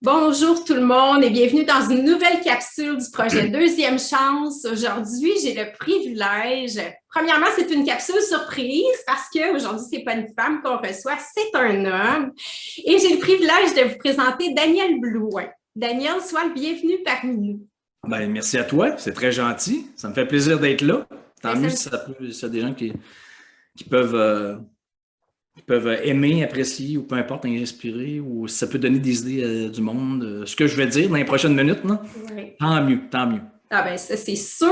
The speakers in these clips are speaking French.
Bonjour tout le monde et bienvenue dans une nouvelle capsule du projet Deuxième Chance. Aujourd'hui, j'ai le privilège. Premièrement, c'est une capsule surprise parce qu'aujourd'hui, ce n'est pas une femme qu'on reçoit, c'est un homme. Et j'ai le privilège de vous présenter Daniel Blouin. Daniel, sois le bienvenu parmi nous. Ben, merci à toi, c'est très gentil. Ça me fait plaisir d'être là. Tant Ben, mieux si y a des gens qui peuvent aimer, apprécier ou peu importe, inspirer ou si ça peut donner des idées du monde. Ce que je vais dire dans les prochaines minutes, là, oui. tant mieux, tant mieux. Ah ben ça, c'est sûr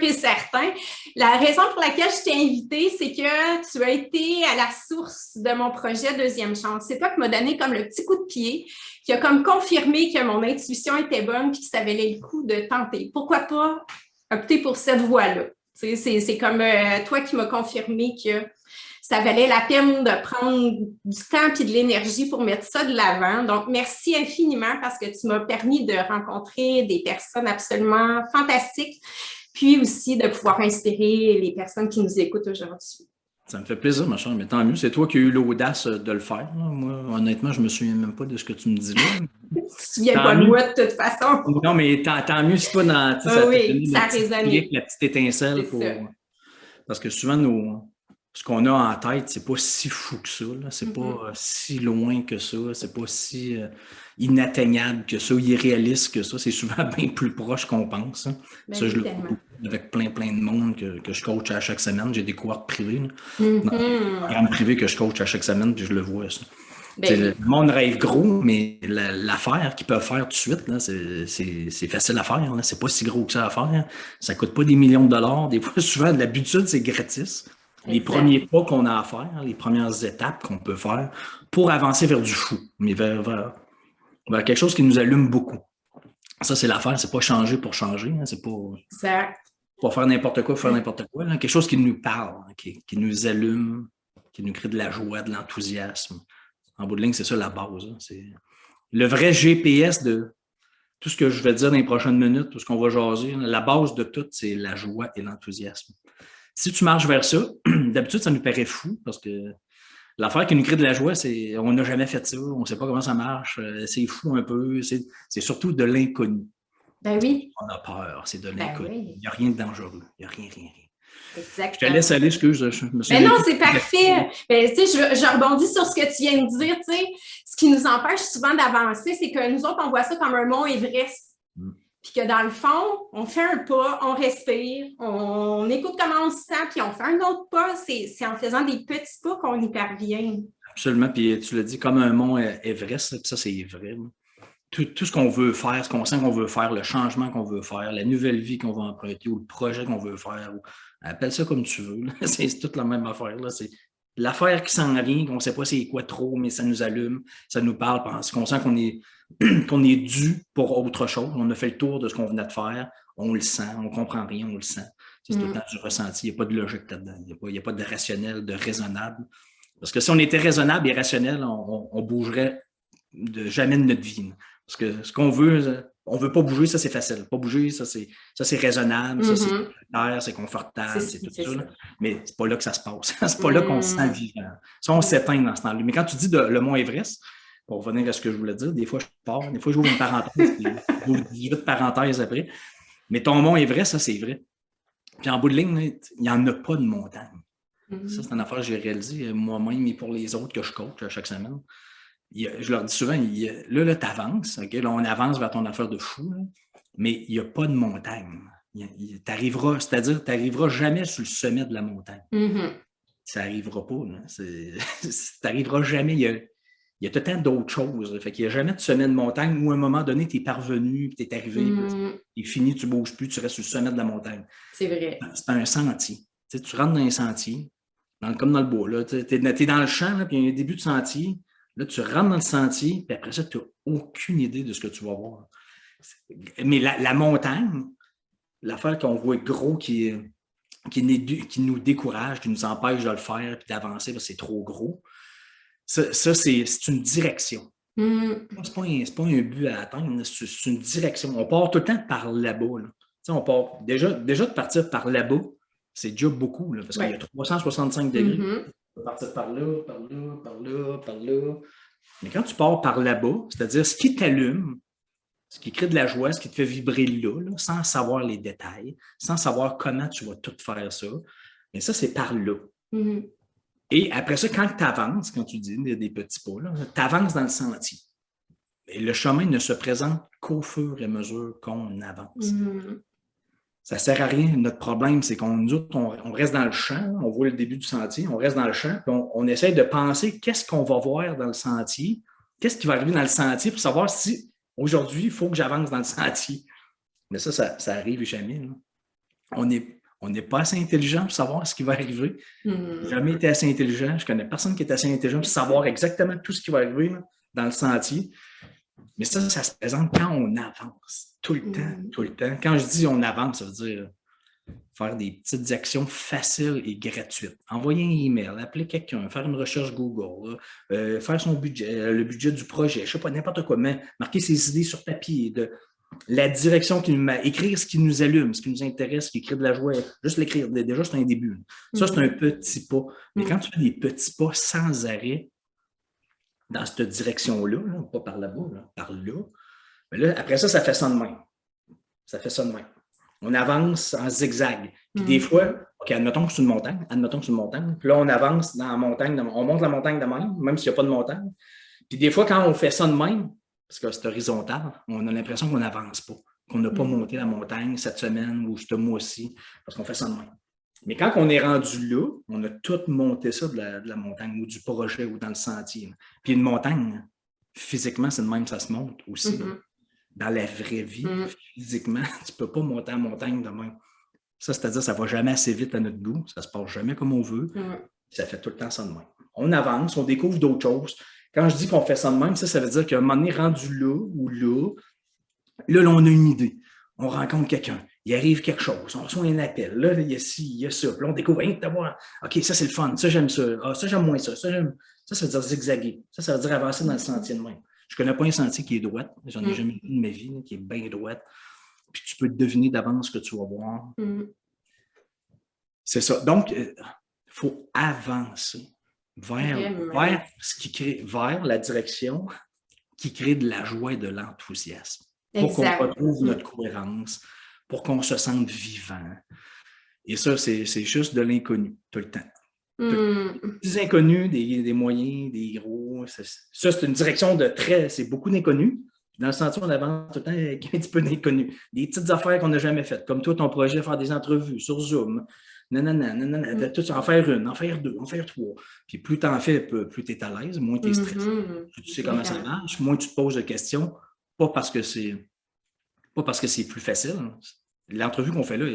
et certain. La raison pour laquelle je t'ai invité, c'est que tu as été à la source de mon projet Deuxième Chance. C'est toi qui m'as donné comme le petit coup de pied, qui a comme confirmé que mon intuition était bonne et que ça valait le coup de tenter. Pourquoi pas opter pour cette voie-là? C'est comme toi qui m'as confirmé que ça valait la peine de prendre du temps et de l'énergie pour mettre ça de l'avant. Donc, merci infiniment parce que tu m'as permis de rencontrer des personnes absolument fantastiques, puis aussi de pouvoir inspirer les personnes qui nous écoutent aujourd'hui. Ça me fait plaisir, ma chère, mais tant mieux. C'est toi qui as eu l'audace de le faire. Là. Moi, honnêtement, je me souviens même pas de ce que tu me dis là. Tu ne te souviens pas de moi de toute façon. Non, mais tant mieux si toi, ça t'a oui, donné ça a résonné. la petite étincelle pour. Parce que souvent, ce qu'on a en tête, c'est pas si fou que ça, là. C'est pas si loin que ça, c'est pas si inatteignable que ça, irréaliste que ça. C'est souvent bien plus proche qu'on pense. Hein. Ben, ça, je le vois avec plein de monde que je coach à chaque semaine. J'ai des cohortes privées. Dans des programmes privés que je coach à chaque semaine, puis je le vois, ça. Ben, le monde rêve gros, mais l'affaire qu'ils peuvent faire tout de suite, là, c'est facile à faire. C'est pas si gros que ça à faire. Ça coûte pas des millions de dollars. Des fois, souvent, d'habitude, c'est gratis. Les premiers pas qu'on a à faire, les premières étapes qu'on peut faire pour avancer vers du fou, mais vers quelque chose qui nous allume beaucoup. Ça, c'est l'affaire. C'est pas changer pour changer. Hein, c'est pas faire n'importe quoi, faire n'importe quoi. Là. Quelque chose qui nous parle, qui nous allume, qui nous crée de la joie, de l'enthousiasme. En bout de ligne, c'est ça la base. Hein. C'est le vrai GPS de tout ce que je vais dire dans les prochaines minutes, tout ce qu'on va jaser. La base de tout, c'est la joie et l'enthousiasme. Si tu marches vers ça, d'habitude, ça nous paraît fou parce que l'affaire qui nous crée de la joie, c'est on n'a jamais fait ça, on ne sait pas comment ça marche, c'est fou un peu, c'est surtout de l'inconnu. Ben oui. On a peur, c'est de l'inconnu. Il n'y a rien de dangereux, il n'y a rien. Exactement. Je te laisse aller, excuse. Je me Mais non, c'est parfait. Ben, je rebondis sur ce que tu viens de dire. Ce qui nous empêche souvent d'avancer, c'est que nous autres, on voit ça comme un mont Everest. Puis que dans le fond, on fait un pas, on respire, on écoute comment on se sent, puis on fait un autre pas. C'est en faisant des petits pas qu'on y parvient. Absolument. Puis tu l'as dit, comme un mont Everest, puis ça, c'est vrai. Tout ce qu'on veut faire, ce qu'on sent qu'on veut faire, le changement qu'on veut faire, la nouvelle vie qu'on va emprunter ou le projet qu'on veut faire, appelle ça comme tu veux. C'est toute la même affaire. Là. C'est l'affaire qui s'en vient, qu'on ne sait pas c'est quoi trop, mais ça nous allume, ça nous parle, parce qu'on sent qu'on est dû pour autre chose. On a fait le tour de ce qu'on venait de faire, on le sent, on ne comprend rien, on le sent. C'est tout le temps du ressenti, il n'y a pas de logique là-dedans, il n'y a pas de rationnel, de raisonnable. Parce que si on était raisonnable et rationnel, on bougerait jamais de notre vie. Parce que ce qu'on veut, on ne veut pas bouger, ça c'est facile. Pas bouger, ça c'est raisonnable, ça c'est clair, c'est confortable, c'est tout ça. Là. Mais c'est pas là que ça se passe. C'est pas là qu'on se sent vivant. Ça, on s'éteint dans ce temps-là. Mais quand tu dis le mont Everest, pour revenir à ce que je voulais dire, des fois je pars, des fois j'ouvre une parenthèse, j'ouvre 18 parenthèses après. Mais ton mont Everest, ça c'est vrai. Puis en bout de ligne, il n'y en a pas de montagne. Ça, c'est une affaire que j'ai réalisée moi-même et pour les autres que je coach chaque semaine. Je leur dis souvent, là tu avances, okay? Là, on avance vers ton affaire de fou, là, mais il n'y a pas de montagne. C'est-à-dire, tu n'arriveras jamais sur le sommet de la montagne. Ça n'arrivera pas. Tu n'arriveras jamais. Il y a tout le temps d'autres choses. Fait qu'il n'y a jamais de sommet de montagne où à un moment donné, tu es parvenu, tu es arrivé, tu es fini, tu ne bouges plus, tu restes sur le sommet de la montagne. C'est vrai. C'est un sentier. Tu rentres dans un sentier, comme dans le bois. Tu es dans le champ, puis il y a un début de sentier. Là, tu rentres dans le sentier, puis après ça, tu n'as aucune idée de ce que tu vas voir. Mais la montagne, l'affaire qu'on voit gros qui nous décourage, qui nous empêche de le faire puis d'avancer parce que c'est trop gros, ça c'est une direction. C'est pas un but à atteindre, c'est une direction. On part tout le temps par là-bas. Là. On part déjà de partir par là-bas, c'est déjà beaucoup, là, parce qu'il y a 365 degrés. On peut partir par là, par là, par là, par là. Mais quand tu pars par là-bas, c'est-à-dire ce qui t'allume, ce qui crée de la joie, ce qui te fait vibrer là, sans savoir les détails, sans savoir comment tu vas tout faire ça, mais ça, c'est par là. Mm-hmm. Et après ça, quand tu avances, quand tu dis des petits pas, tu avances dans le sentier. Et le chemin ne se présente qu'au fur et à mesure qu'on avance. Mm-hmm. Ça ne sert à rien. Notre problème, c'est qu'on on reste dans le champ, on voit le début du sentier, on reste dans le champ, puis on essaie de penser qu'est-ce qu'on va voir dans le sentier, qu'est-ce qui va arriver dans le sentier pour savoir si aujourd'hui, il faut que j'avance dans le sentier. Mais ça arrive jamais. Là. On n'est pas assez intelligent pour savoir ce qui va arriver. Mm-hmm. Jamais été assez intelligent. Je ne connais personne qui est assez intelligent pour savoir exactement tout ce qui va arriver là, dans le sentier. Mais ça se présente quand on avance. Tout le temps, tout le temps. Quand je dis on avance, ça veut dire faire des petites actions faciles et gratuites. Envoyer un email, appeler quelqu'un, faire une recherche Google, faire son budget, le budget du projet, je ne sais pas, n'importe quoi, mais marquer ses idées sur papier, la direction qui nous met, écrire ce qui nous allume, ce qui nous intéresse, ce qui crée de la joie. Juste l'écrire, déjà, c'est un début. Ça, c'est un petit pas. Mais quand tu fais des petits pas sans arrêt, dans cette direction-là, pas par là-bas, par là, mais là, après ça fait ça de même. Ça fait ça de même. On avance en zigzag. Puis des fois, OK, admettons que c'est une montagne, puis là, on avance dans la montagne, on monte la montagne de même s'il n'y a pas de montagne. Puis des fois, quand on fait ça de même, parce que c'est horizontal, on a l'impression qu'on n'avance pas, qu'on n'a pas monté la montagne cette semaine ou ce mois-ci, parce qu'on fait ça de même. Mais quand on est rendu là, on a tout monté ça de la montagne ou du projet ou dans le sentier. Là. Puis une montagne, physiquement, c'est de même, ça se monte aussi. Dans la vraie vie, physiquement, tu ne peux pas monter la montagne de même. Ça, c'est-à-dire ça ne va jamais assez vite à notre goût, ça ne se passe jamais comme on veut. Ça fait tout le temps ça de même. On avance, on découvre d'autres choses. Quand je dis qu'on fait ça de même, ça veut dire qu'à un moment donné, rendu là ou là, on a une idée. On rencontre quelqu'un. Il arrive quelque chose, on reçoit un appel, là, il y a ci, il y a ça, puis là, on découvre, OK, ça, c'est le fun, ça, j'aime ça, ça, j'aime moins ça, ça veut dire zigzaguer, ça veut dire avancer dans le sentier de même. Je ne connais pas un sentier qui est droit, j'en ai jamais vu de ma vie, qui est bien droit, puis tu peux deviner d'avance ce que tu vas voir. C'est ça. Donc, il faut avancer vers ce qui crée, vers la direction qui crée de la joie et de l'enthousiasme. Pour qu'on retrouve notre cohérence, pour qu'on se sente vivant. Et ça, c'est juste de l'inconnu, tout le temps. Des inconnus, des moyens, des gros. Ça, c'est une direction de trait, c'est beaucoup d'inconnus. Dans le sentier, on avance tout le temps avec un petit peu d'inconnus. Des petites affaires qu'on n'a jamais faites, comme toi, ton projet, faire des entrevues sur Zoom. Tout ça, en faire une, en faire deux, en faire trois. Puis plus tu en fais, plus tu es à l'aise, moins tu es stressé. Plus tu sais comment ça marche, moins tu te poses de questions. Pas parce que c'est plus facile. L'entrevue qu'on fait là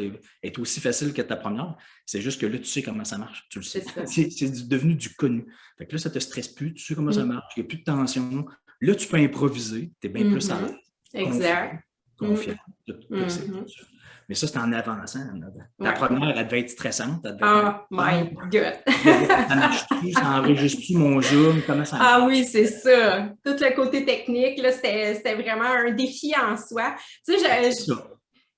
est aussi facile que ta première. C'est juste que là, tu sais comment ça marche. Tu le sais. C'est devenu du connu. Fait que là, ça ne te stresse plus. Tu sais comment ça marche. Il n'y a plus de tension. Là, tu peux improviser. Tu es bien plus à l'aise. Exact. Confiant. Mais ça, c'est en avançant. La première, elle devait être stressante. Oh my God! Ça marche-tu? Ça enregistre-tu mon Zoom? Comment ça marche? Ah oui, c'est ça. Tout le côté technique, là, c'était vraiment un défi en soi. Tu sais,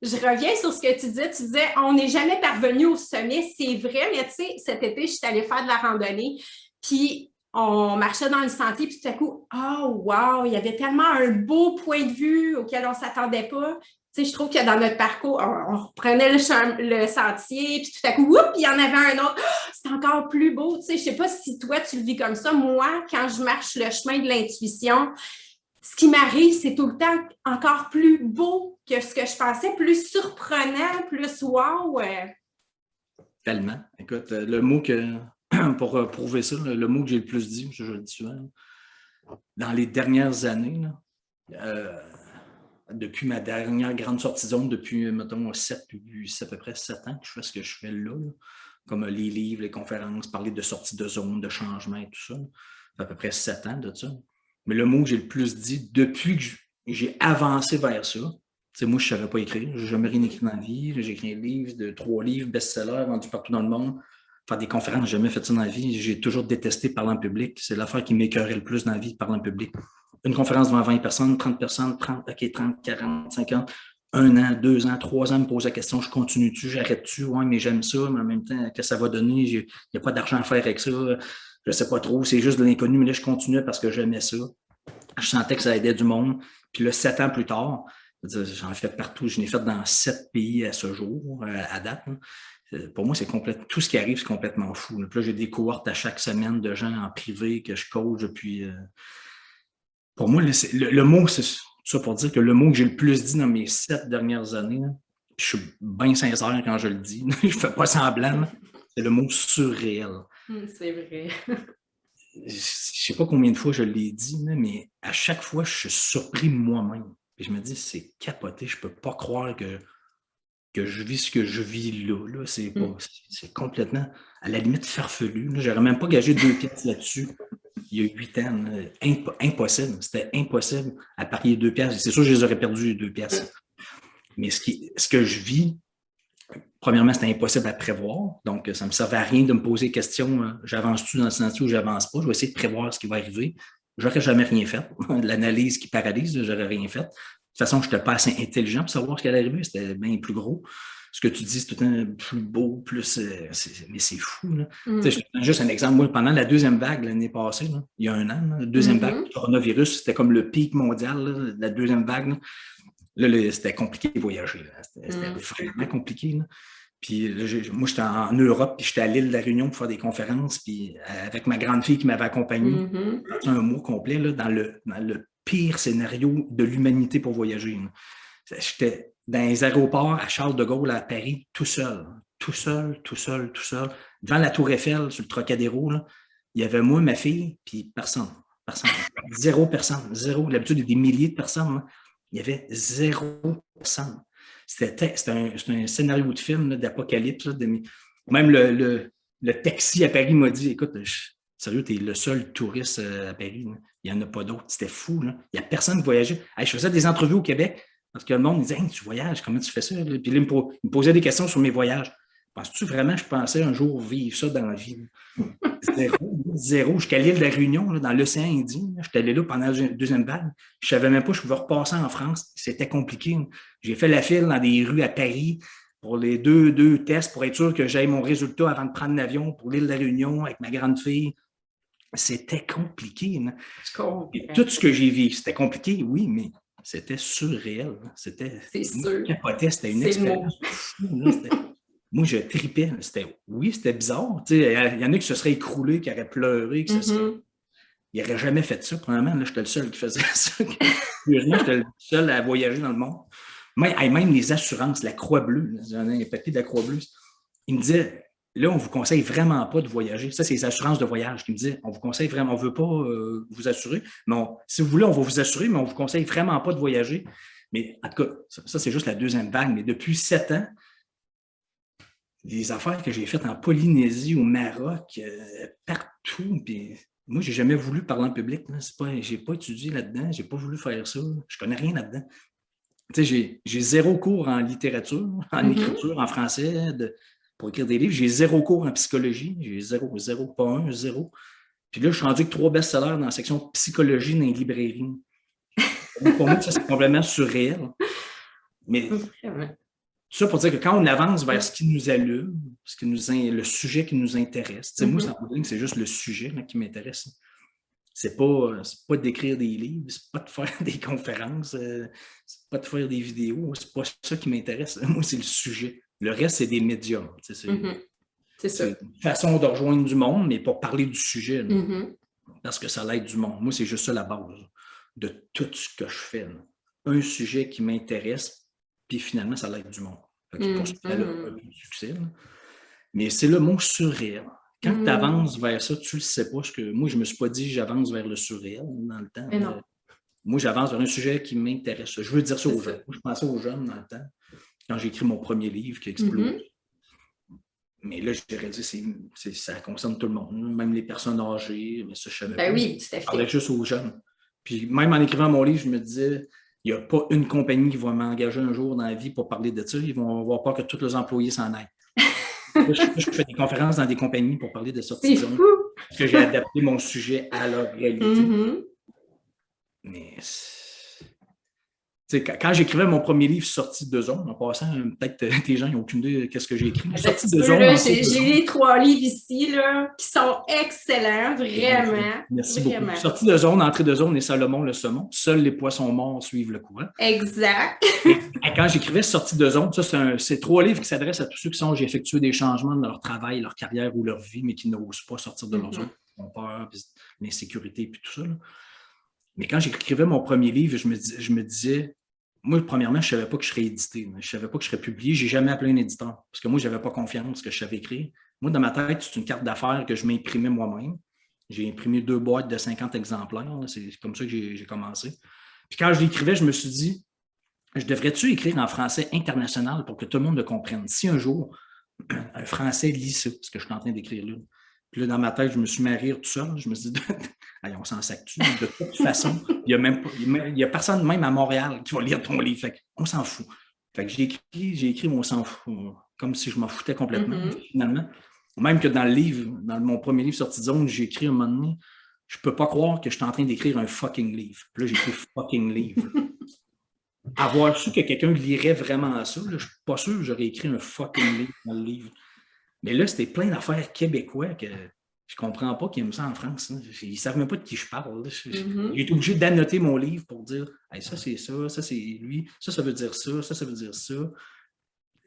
je reviens sur ce que tu disais. Tu disais, on n'est jamais parvenu au sommet. C'est vrai, mais tu sais, cet été, je suis allée faire de la randonnée. Puis, on marchait dans le sentier, puis tout à coup, oh wow, il y avait tellement un beau point de vue auquel on ne s'attendait pas. Tu sais, je trouve que dans notre parcours, on reprenait le sentier, puis tout à coup, whoop, il y en avait un autre. Oh, c'est encore plus beau. Tu sais, je ne sais pas si toi, tu le vis comme ça. Moi, quand je marche le chemin de l'intuition, ce qui m'arrive, c'est tout le temps encore plus beau que ce que je pensais, plus surprenant, plus wow. Tellement. Écoute, le mot pour prouver ça, le mot que j'ai le plus dit, je le dis souvent, dans les dernières années, depuis ma dernière grande sortie de zone, depuis, mettons, à peu près 7 ans que je fais ce que je fais là, comme les livres, les conférences, parler de sortie de zone, de changement et tout ça. Ça fait à peu près 7 ans de ça. Mais le mot que j'ai le plus dit, depuis que j'ai avancé vers ça, moi, je ne savais pas écrire. Je n'ai jamais rien écrit dans la vie. J'ai écrit un livre, 3 livres, best-sellers, vendus partout dans le monde. Faire des conférences, je n'ai jamais fait ça dans la vie. J'ai toujours détesté parler en public. C'est l'affaire qui m'écœurait le plus dans la vie, de parler en public. Une conférence devant 20 personnes, 30 personnes, 30, 40, 50, 1 an, 2 ans, 3 ans, me pose la question, je continue-tu, j'arrête-tu? Oui, mais j'aime ça, mais en même temps, qu'est-ce que ça va donner? Il n'y a pas d'argent à faire avec ça. je sais pas trop, c'est juste de l'inconnu, mais là, je continuais parce que j'aimais ça. Je sentais que ça aidait du monde. Puis là, 7 ans plus tard, j'en ai fait partout. Je l'ai fait dans 7 pays à ce jour, à date. Pour moi, c'est complètement tout ce qui arrive, c'est complètement fou. Puis là, j'ai des cohortes à chaque semaine de gens en privé que je coach depuis. Pour moi, le mot, c'est ça pour dire que le mot que j'ai le plus dit dans mes 7 dernières années, là, puis je suis bien sincère quand je le dis, je ne fais pas semblant, c'est le mot surréel. C'est vrai. Je ne sais pas combien de fois je l'ai dit, mais à chaque fois, je suis surpris moi-même. Et je me dis, c'est capoté, je ne peux pas croire que je vis ce que je vis là. C'est complètement, à la limite, farfelu. Je n'aurais même pas gagé 2 piastres là-dessus il y a 8 ans. Impossible. C'était impossible à parier 2 piastres. C'est sûr que je les aurais perdus, les 2 piastres. Mais ce que je vis, premièrement, c'était impossible à prévoir. Donc, ça ne me servait à rien de me poser question, j'avance-tu dans le sentier ou j'avance pas? Je vais essayer de prévoir ce qui va arriver. Je n'aurais jamais rien fait. L'analyse qui paralyse, je n'aurais rien fait. De toute façon, je n'étais pas assez intelligent pour savoir ce qui allait arriver. C'était bien plus gros. Ce que tu dis, c'est tout le temps plus beau, plus. Mais c'est fou. Là. Je te donne juste un exemple. Moi, pendant la deuxième vague l'année passée, là, il y a un an, la deuxième vague du coronavirus, c'était comme le pic mondial, là, la deuxième vague. Là, c'était compliqué de voyager. C'était vraiment compliqué. Là. Puis moi, j'étais en Europe, puis j'étais à l'île de la Réunion pour faire des conférences, puis avec ma grande fille qui m'avait accompagné un mois complet là, dans le pire scénario de l'humanité pour voyager. Là. J'étais dans les aéroports à Charles de Gaulle, à Paris, tout seul, devant la Tour Eiffel, sur le Trocadéro. Là, il y avait moi, ma fille, puis personne. Zéro personne. D'habitude, il y a des milliers de personnes. Là. Il y avait 0 personne. C'était un scénario de film d'apocalypse. Même le taxi à Paris m'a dit, écoute, sérieux, tu es le seul touriste à Paris. Là. Il n'y en a pas d'autres. C'était fou. Là. Il n'y a personne qui voyageait. Hey, je faisais des entrevues au Québec parce que le monde me disait, hey, tu voyages, comment tu fais ça? Puis là, il me posait des questions sur mes voyages. Penses-tu vraiment que je pensais un jour vivre ça dans la vie? Zéro. J'étais à l'île de la Réunion, là, dans l'océan Indien. J'étais allé là pendant la deuxième vague. Je ne savais même pas que je pouvais repasser en France. C'était compliqué. J'ai fait la file dans des rues à Paris pour les deux tests pour être sûr que j'aille mon résultat avant de prendre l'avion pour l'île de la Réunion avec ma grande fille. C'était compliqué. Tout ce que j'ai vu, c'était compliqué, oui, mais c'était surréel. C'était capoté, c'était une expérience fou. Moi, je tripais. C'était bizarre. Il y en a qui se seraient écroulés, qui auraient pleuré, qui ils n'auraient jamais fait ça. Premièrement, là, j'étais le seul qui faisait ça. J'étais le seul à voyager dans le monde. Même les assurances, la Croix-Bleue, j'en ai un papier de la Croix-Bleue, ils me disaient, là, on ne vous conseille vraiment pas de voyager. Ça, c'est les assurances de voyage qui me disaient, on vous conseille vraiment, on ne veut pas vous assurer. Mais si vous voulez, on va vous assurer, mais on ne vous conseille vraiment pas de voyager. Mais en tout cas, ça c'est juste la deuxième vague. Mais depuis 7 ans, les affaires que j'ai faites en Polynésie, au Maroc, partout. Puis moi, j'ai jamais voulu parler en public. Je n'ai pas étudié là-dedans. Je n'ai pas voulu faire ça. Je ne connais rien là-dedans. J'ai 0 cours en littérature, en écriture, en français, pour écrire des livres. J'ai 0 cours en psychologie. J'ai 0, pas 1, 0. Puis là, je suis rendu avec 3 best-sellers dans la section psychologie dans les librairies. Pour moi, ça, c'est complètement surréel. Mais tout ça pour dire que quand on avance vers ce qui nous allume, le sujet qui nous intéresse, moi, c'est juste le sujet là, qui m'intéresse. C'est pas d'écrire des livres, c'est pas de faire des conférences, c'est pas de faire des vidéos, c'est pas ça qui m'intéresse. Moi, c'est le sujet. Le reste, c'est des médiums. C'est ça. C'est une façon de rejoindre du monde, mais pour parler du sujet. Parce que ça l'aide du monde. Moi, c'est juste ça la base de tout ce que je fais. Là. Un sujet qui m'intéresse, puis finalement, ça l'aide du monde. C'est pour ça qu'elle a un peu de succès. Là. Mais c'est le mot surréel. Quand tu avances vers ça, tu ne le sais pas. Moi, je ne me suis pas dit que j'avance vers le surréel dans le temps. Moi, j'avance vers un sujet qui m'intéresse. Je veux dire ça aux jeunes. Moi, je pensais aux jeunes dans le temps, quand j'ai écrit mon premier livre qui explose. Mais là, je dirais dire, ça concerne tout le monde, même les personnes âgées. Mais ça, je savais pas. Oui, tout à fait. Je parlais juste aux jeunes. Puis même en écrivant mon livre, je me disais, il n'y a pas une compagnie qui va m'engager un jour dans la vie pour parler de ça. Ils vont avoir peur que tous leurs employés s'en aillent. Je fais des conférences dans des compagnies pour parler de sortie de zone. Parce que j'ai adapté mon sujet à leur réalité. Mais Quand j'écrivais mon premier livre Sortie de zone, en passant, peut-être tes gens n'ont aucune idée de ce que j'ai écrit. Sortie de zone. J'ai les 3 livres ici là, qui sont excellents, vraiment. Merci vraiment. Beaucoup. Sortie de zone, Entrée de zone et Salomon le saumon. Seuls les poissons morts suivent le courant. Exact. Quand j'écrivais Sortie de zone, ça, c'est 3 livres qui s'adressent à tous ceux qui j'ai effectué des changements dans leur travail, leur carrière ou leur vie, mais qui n'osent pas sortir de leur zone, qui ont peur, l'insécurité et tout ça. Là. Mais quand j'écrivais mon premier livre, je me disais, moi, premièrement, je ne savais pas que je serais édité. Je ne savais pas que je serais publié. Je n'ai jamais appelé un éditeur parce que moi, je n'avais pas confiance que je savais écrire. Moi, dans ma tête, c'est une carte d'affaires que je m'imprimais moi-même. J'ai imprimé 2 boîtes de 50 exemplaires. C'est comme ça que j'ai commencé. Puis quand je l'écrivais, je me suis dit, je devrais-tu écrire en français international pour que tout le monde le comprenne? Si un jour, un Français lit ça, ce que je suis en train d'écrire là, puis là, dans ma tête, je me suis mis à rire tout seul. Je me suis dit, allez, on s'en sac-tu. De toute façon, il n'y a personne, même à Montréal, qui va lire ton livre. Fait on s'en fout. Fait que j'ai écrit, mais on s'en fout. Comme si je m'en foutais complètement, finalement. Même que dans le livre, dans mon premier livre Sortie de zone, j'ai écrit un moment donné, je peux pas croire que je suis en train d'écrire un fucking livre. Puis là, j'ai écrit fucking livre. Avoir su que quelqu'un lirait vraiment ça, là, je suis pas sûr que j'aurais écrit un fucking livre dans le livre. Mais là, c'était plein d'affaires québécois que je ne comprends pas qu'ils aiment ça en France. Hein. Ils ne savent même pas de qui je parle. J'ai été obligé d'annoter mon livre pour dire hey, ça, c'est ça, ça, c'est lui, ça veut dire ça, ça veut dire ça.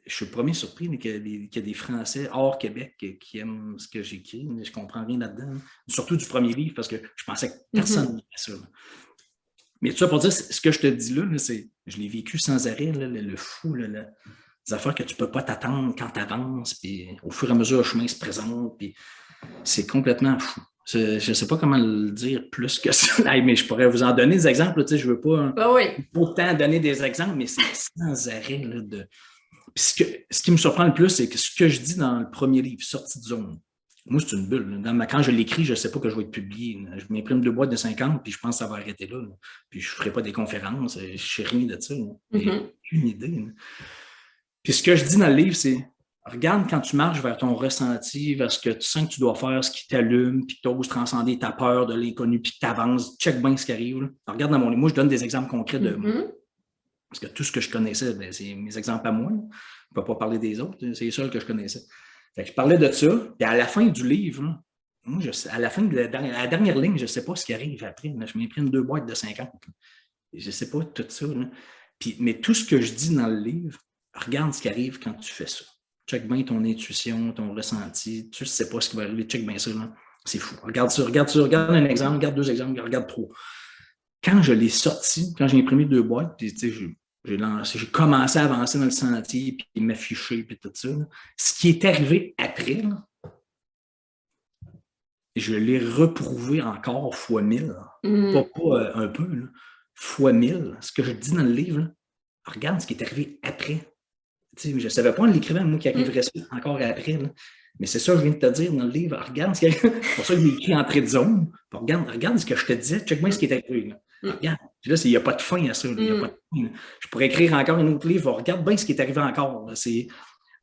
Je suis le premier surpris qu'il y a des Français hors Québec qui aiment ce que j'écris. Je ne comprends rien là-dedans. Surtout du premier livre, parce que je pensais que personne ne lisait ça. Mais tout ça pour dire, ce que je te dis là, c'est je l'ai vécu sans arrêt, là, le fou, là, des affaires que tu ne peux pas t'attendre quand tu avances, puis au fur et à mesure, le chemin se présente, puis c'est complètement fou. Je ne sais pas comment le dire plus que ça, mais je pourrais vous en donner des exemples. Je ne veux pas autant donner des exemples, mais c'est sans arrêt. Là, puis ce qui me surprend le plus, c'est que ce que je dis dans le premier livre, Sortie de zone, moi, c'est une bulle. Quand je l'écris, je ne sais pas que je vais être publié. Je m'imprime 2 boîtes de 50, puis je pense que ça va arrêter là. Puis je ne ferai pas des conférences, je ne sais rien de ça. J'ai aucune idée. Puis ce que je dis dans le livre, c'est regarde quand tu marches vers ton ressenti, vers ce que tu sens que tu dois faire, ce qui t'allume, puis que tu oses transcender ta peur de l'inconnu, puis que tu avances, check bien ce qui arrive. Là. Regarde dans mon livre. Moi, je donne des exemples concrets de moi. Parce que tout ce que je connaissais, c'est mes exemples à moi. Là. Je ne peux pas parler des autres, c'est les seuls que je connaissais. Fait que je parlais de ça, puis à la fin du livre, là, moi, à la fin de la dernière ligne, je ne sais pas ce qui arrive après. Là, je m'imprime 2 boîtes de 50. Je ne sais pas tout ça. Là. Puis, mais tout ce que je dis dans le livre, regarde ce qui arrive quand tu fais ça. Check bien ton intuition, ton ressenti. Tu ne sais pas ce qui va arriver. Check bien ça. Là. C'est fou. Regarde ça, regarde un exemple, regarde 2 exemples, regarde 3. Quand je l'ai sorti, quand j'ai imprimé 2 boîtes, puis j'ai commencé à avancer dans le sentier, puis m'afficher, puis tout ça. Là. Ce qui est arrivé après, là, je l'ai reprouvé encore fois 1000. Pas un peu, là, fois 1000. Ce que je dis dans le livre, là, regarde ce qui est arrivé après. Je ne savais pas en l'écrivant, moi, qui arriverait ça encore après. Là. Mais c'est ça que je viens de te dire dans le livre. Regarde ce qui est arrivé. C'est pour ça que je l'ai écrit Entrée de zone. Regarde ce que je te disais. Check moi ce qui est arrivé. Là. Regarde. Puis là, il n'y a pas de fin à ça. Là. Il y a pas de fin, là. Je pourrais écrire encore un autre livre. Regarde bien ce qui est arrivé encore. Là.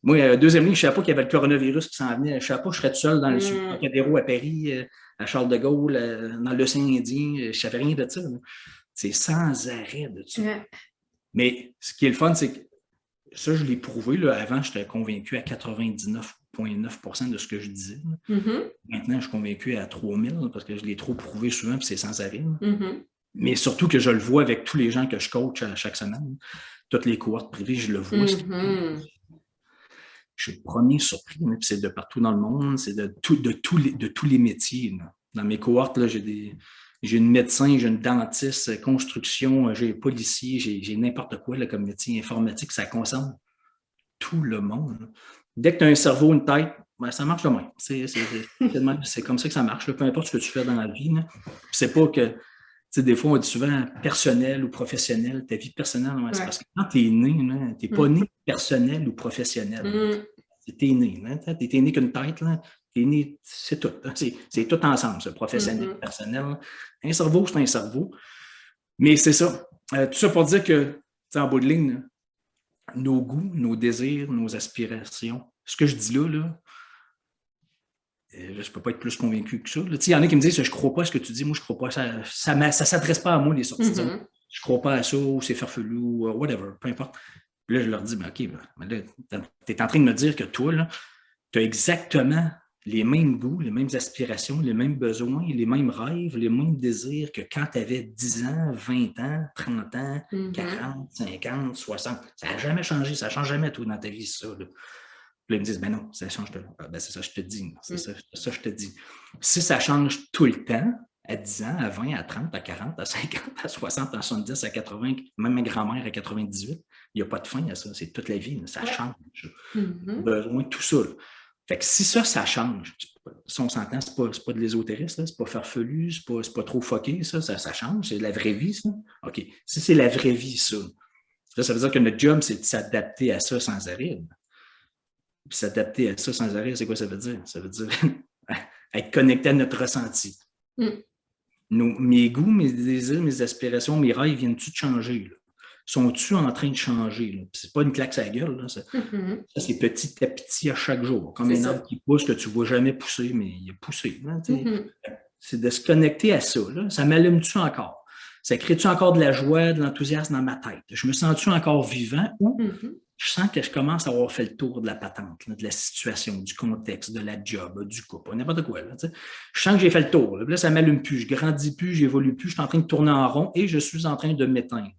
Moi, deuxième livre, je ne savais pas qu'il y avait le coronavirus qui s'en venait. Je ne savais pas que je serais tout seul dans le Trocadéro à Paris, à Charles de Gaulle, dans l'océan Indien. Je ne savais rien de ça. Là. C'est sans arrêt de ça. Mais ce qui est le fun, c'est que ça, je l'ai prouvé. Là, avant, j'étais convaincu à 99,9% de ce que je disais. Maintenant, je suis convaincu à 3000 parce que je l'ai trop prouvé souvent et c'est sans arrêt. Mais surtout que je le vois avec tous les gens que je coach à chaque semaine. Toutes les cohortes privées, je le vois. Je suis le premier surpris. Puis c'est de partout dans le monde. C'est de tous les métiers. Là. Dans mes cohortes, là, j'ai une médecin, j'ai une dentiste, construction, j'ai policier, j'ai n'importe quoi là, comme métier informatique. Ça concerne tout le monde. Là. Dès que tu as un cerveau, une tête, ben, ça marche de même. C'est comme ça que ça marche. Là. Peu importe ce que tu fais dans la vie. C'est pas que, des fois, on dit souvent personnel ou professionnel, ta vie personnelle. Ouais, c'est parce que quand tu es né, tu n'es pas né personnel ou professionnel. Tu es né. Tu es né qu'une tête. Tu es né, c'est tout. C'est tout ensemble, ce professionnel, personnel. Un cerveau, c'est un cerveau. Mais c'est ça. Tout ça pour dire que, en bout de ligne, nos goûts, nos désirs, nos aspirations, ce que je dis là, je ne peux pas être plus convaincu que ça. Il y en a qui me disent « je ne crois pas à ce que tu dis, moi je ne crois pas, ça ne s'adresse pas à moi les sorties de zone. je ne crois pas à ça, ou c'est farfelu, ou whatever, peu importe. Puis là, je leur dis, mais OK, mais là, tu es en train de me dire que toi, tu as exactement les mêmes goûts, les mêmes aspirations, les mêmes besoins, les mêmes rêves, les mêmes désirs que quand tu avais 10 ans, 20 ans, 30 ans, 40, 50, 60. Ça n'a jamais changé, ça ne change jamais tout dans ta vie, ça. Là. Puis là, ils me disent, ben non, ça change. Ben, c'est ça, je te dis. C'est ça, je te dis. Si ça change tout le temps, à 10 ans, à 20, à 30, à 40, à 50, à 60, à 70, à 80, même ma grand-mère à 98, il n'y a pas de fin à ça. C'est toute la vie, là, ça change. Besoin de tout ça. Là. Fait que si ça change, si on s'entend, c'est pas de l'ésotérisme, c'est pas farfelu, c'est pas trop fucké, ça change, c'est la vraie vie, ça. OK. Si c'est la vraie vie, ça veut dire que notre job, c'est de s'adapter à ça sans arrêt. Puis s'adapter à ça sans arrêt, c'est quoi ça veut dire? Ça veut dire être connecté à notre ressenti. Mes goûts, mes désirs, mes aspirations, mes rêves viennent-tu de changer? Là? Sont-tu en train de changer? C'est pas une claque à la gueule. Là. Ça, c'est petit à petit à chaque jour. Comme un arbre qui pousse que tu ne vois jamais pousser, mais il a poussé. Là, c'est de se connecter à ça. Là. Ça m'allume-tu encore? Ça crée-tu encore de la joie, de l'enthousiasme dans ma tête? Je me sens-tu encore vivant ou je sens que je commence à avoir fait le tour de la patente, là, de la situation, du contexte, de la job, du couple, n'importe quoi. Là, je sens que j'ai fait le tour. Là, ça ne m'allume plus, je ne grandis plus, je n'évolue plus, je suis en train de tourner en rond et je suis en train de m'éteindre.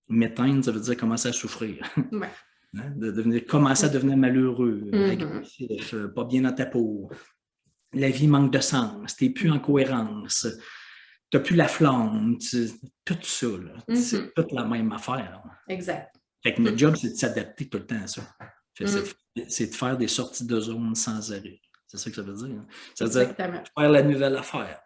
M'éteindre, ça veut dire commencer à souffrir. Ouais. Commencer à devenir malheureux, agressif, pas bien dans ta peau. La vie manque de sens, tu n'es plus en cohérence, tu n'as plus la flamme, tout ça. Là, c'est toute la même affaire. Exact. Fait que notre job, c'est de s'adapter tout le temps à ça. C'est de faire des sorties de zone sans arrêt. C'est ça que ça veut dire. Hein? Ça veut dire faire la nouvelle affaire.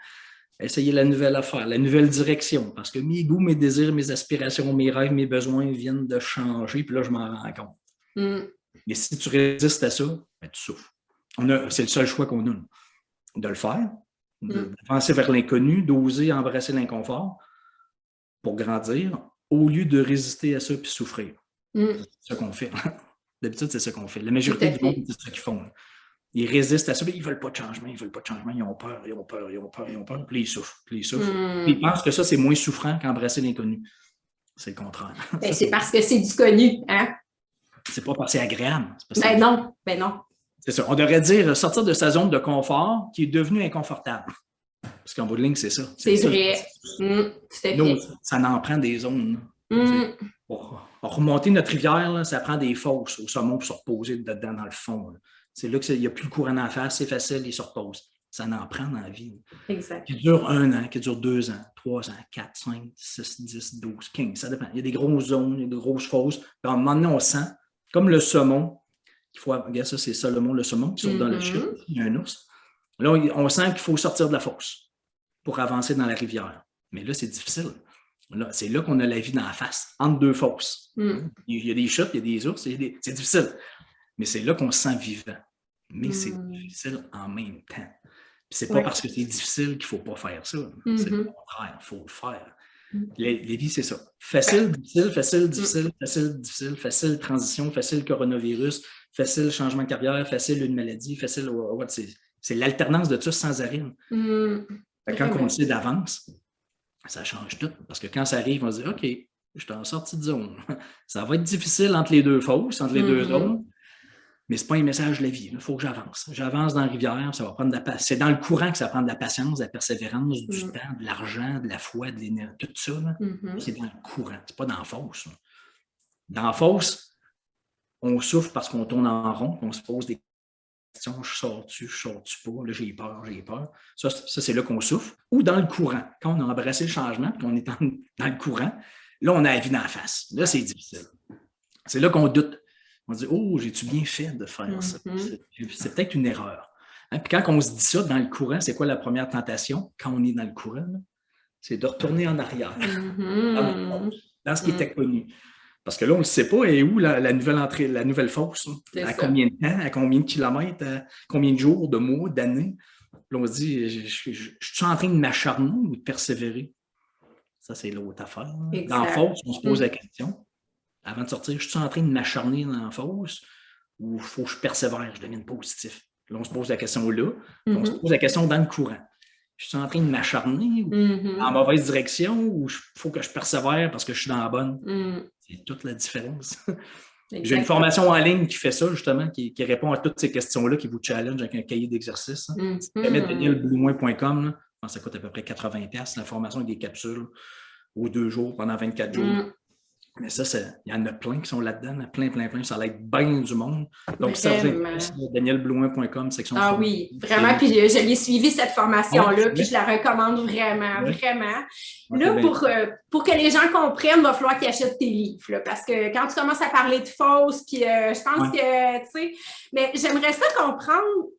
Essayer la nouvelle affaire, la nouvelle direction. Parce que mes goûts, mes désirs, mes aspirations, mes rêves, mes besoins viennent de changer. Puis là, je m'en rends compte. Mais si tu résistes à ça, ben, tu souffres. C'est le seul choix qu'on a. De le faire, d'avancer vers l'inconnu, d'oser embrasser l'inconfort pour grandir, au lieu de résister à ça puis souffrir. C'est ce qu'on fait. D'habitude, c'est ce qu'on fait. La majorité du monde, c'est ce qu'ils font. Ils résistent à ça, mais ils ne veulent pas de changement, ils ont peur, puis ils souffrent. Ils pensent que ça, c'est moins souffrant qu'embrasser l'inconnu. C'est le contraire. Ben, c'est parce que c'est du connu, hein? C'est pas parce que c'est agréable. Non. C'est ça. On devrait dire sortir de sa zone de confort qui est devenue inconfortable. Parce qu'en bout de ligne, c'est ça. C'est vrai. Nous, ça en prend des zones. Pour remonter notre rivière, là, ça prend des fosses au saumon pour se reposer dedans dans le fond. Là. C'est là qu'il n'y a plus le courant d'en face, c'est facile, il se repose. Ça en prend dans la vie. Exact. Qui dure 1 an, qui dure 2 ans, 3 ans, 4, 5, 6, 10, 12, 15, ça dépend. Il y a des grosses zones, il y a des grosses fosses. Puis à un moment donné, on sent, comme le saumon, regarde ça, c'est Salomon le saumon qui saute dans le chute, il y a un ours. Là, on sent qu'il faut sortir de la fosse pour avancer dans la rivière. Mais là, c'est difficile. Là, c'est là qu'on a la vie dans la face, entre deux fosses. Il y a des chutes, il y a des ours, c'est difficile. Mais c'est là qu'on se sent vivant. Mais c'est difficile en même temps. Puis c'est pas parce que c'est difficile qu'il ne faut pas faire ça. C'est le contraire, il faut le faire. Les vies, c'est ça. Facile, difficile, facile, difficile, facile, difficile, facile, transition, facile, coronavirus, facile, changement de carrière, facile, une maladie, facile, c'est l'alternance de tout sans arrêt. Quand on le sait d'avance, ça change tout. Parce que quand ça arrive, on se dit, OK, je suis en sortie de zone. Ça va être difficile entre les deux fosses, entre les deux zones, mais ce n'est pas un message de la vie. Il faut que j'avance. J'avance dans la rivière, ça va prendre de la patience. C'est dans le courant que ça prend de la patience, de la persévérance, du temps, de l'argent, de la foi, de l'énergie, tout ça. C'est dans le courant, c'est pas dans la fosse. Là. Dans la fosse, on souffre parce qu'on tourne en rond, on se pose des questions, je sors-tu pas, là j'ai peur. Ça c'est là qu'on souffre. Ou dans le courant, quand on a embrassé le changement, qu'on est dans le courant, là, on a la vie dans la face. Là, c'est difficile. C'est là qu'on doute. On dit, oh, j'ai-tu bien fait de faire ça? C'est peut-être une erreur. Hein? Puis quand on se dit ça dans le courant, c'est quoi la première tentation quand on est dans le courant? Là? C'est de retourner en arrière, dans ce qui était connu. Parce que là, on ne sait pas, et où la nouvelle entrée, la nouvelle fosse? À combien de temps, à combien de kilomètres, à combien de jours, de mois, d'années? Là, on se dit, je suis en train de m'acharner ou de persévérer? Ça, c'est l'autre affaire. Dans la fosse, on se pose la question. Avant de sortir, je suis en train de m'acharner dans la fosse ou il faut que je persévère, je devienne positif? Là, on se pose la question là, puis on se pose la question dans le courant. Je suis en train de m'acharner en mauvaise direction ou il faut que je persévère parce que je suis dans la bonne? C'est toute la différence. J'ai une formation en ligne qui fait ça, justement, qui répond à toutes ces questions-là, qui vous challenge avec un cahier d'exercice. Si vous mettez danielblouin.com, je pense que ça coûte à peu près 80$, la formation avec des capsules aux 2 jours, pendant 24 jours. Mais ça, il y en a plein qui sont là-dedans, plein. Ça va être bien du monde. Donc, ça vous intéresse, danielblouin.com, section Ah oui, vraiment. Puis je l'ai suivi, cette formation-là, puis je la recommande vraiment. Là, pour que les gens comprennent, il va falloir qu'ils achètent tes livres. Là, parce que quand tu commences à parler de fausses, puis je pense que, tu sais, mais j'aimerais ça comprendre.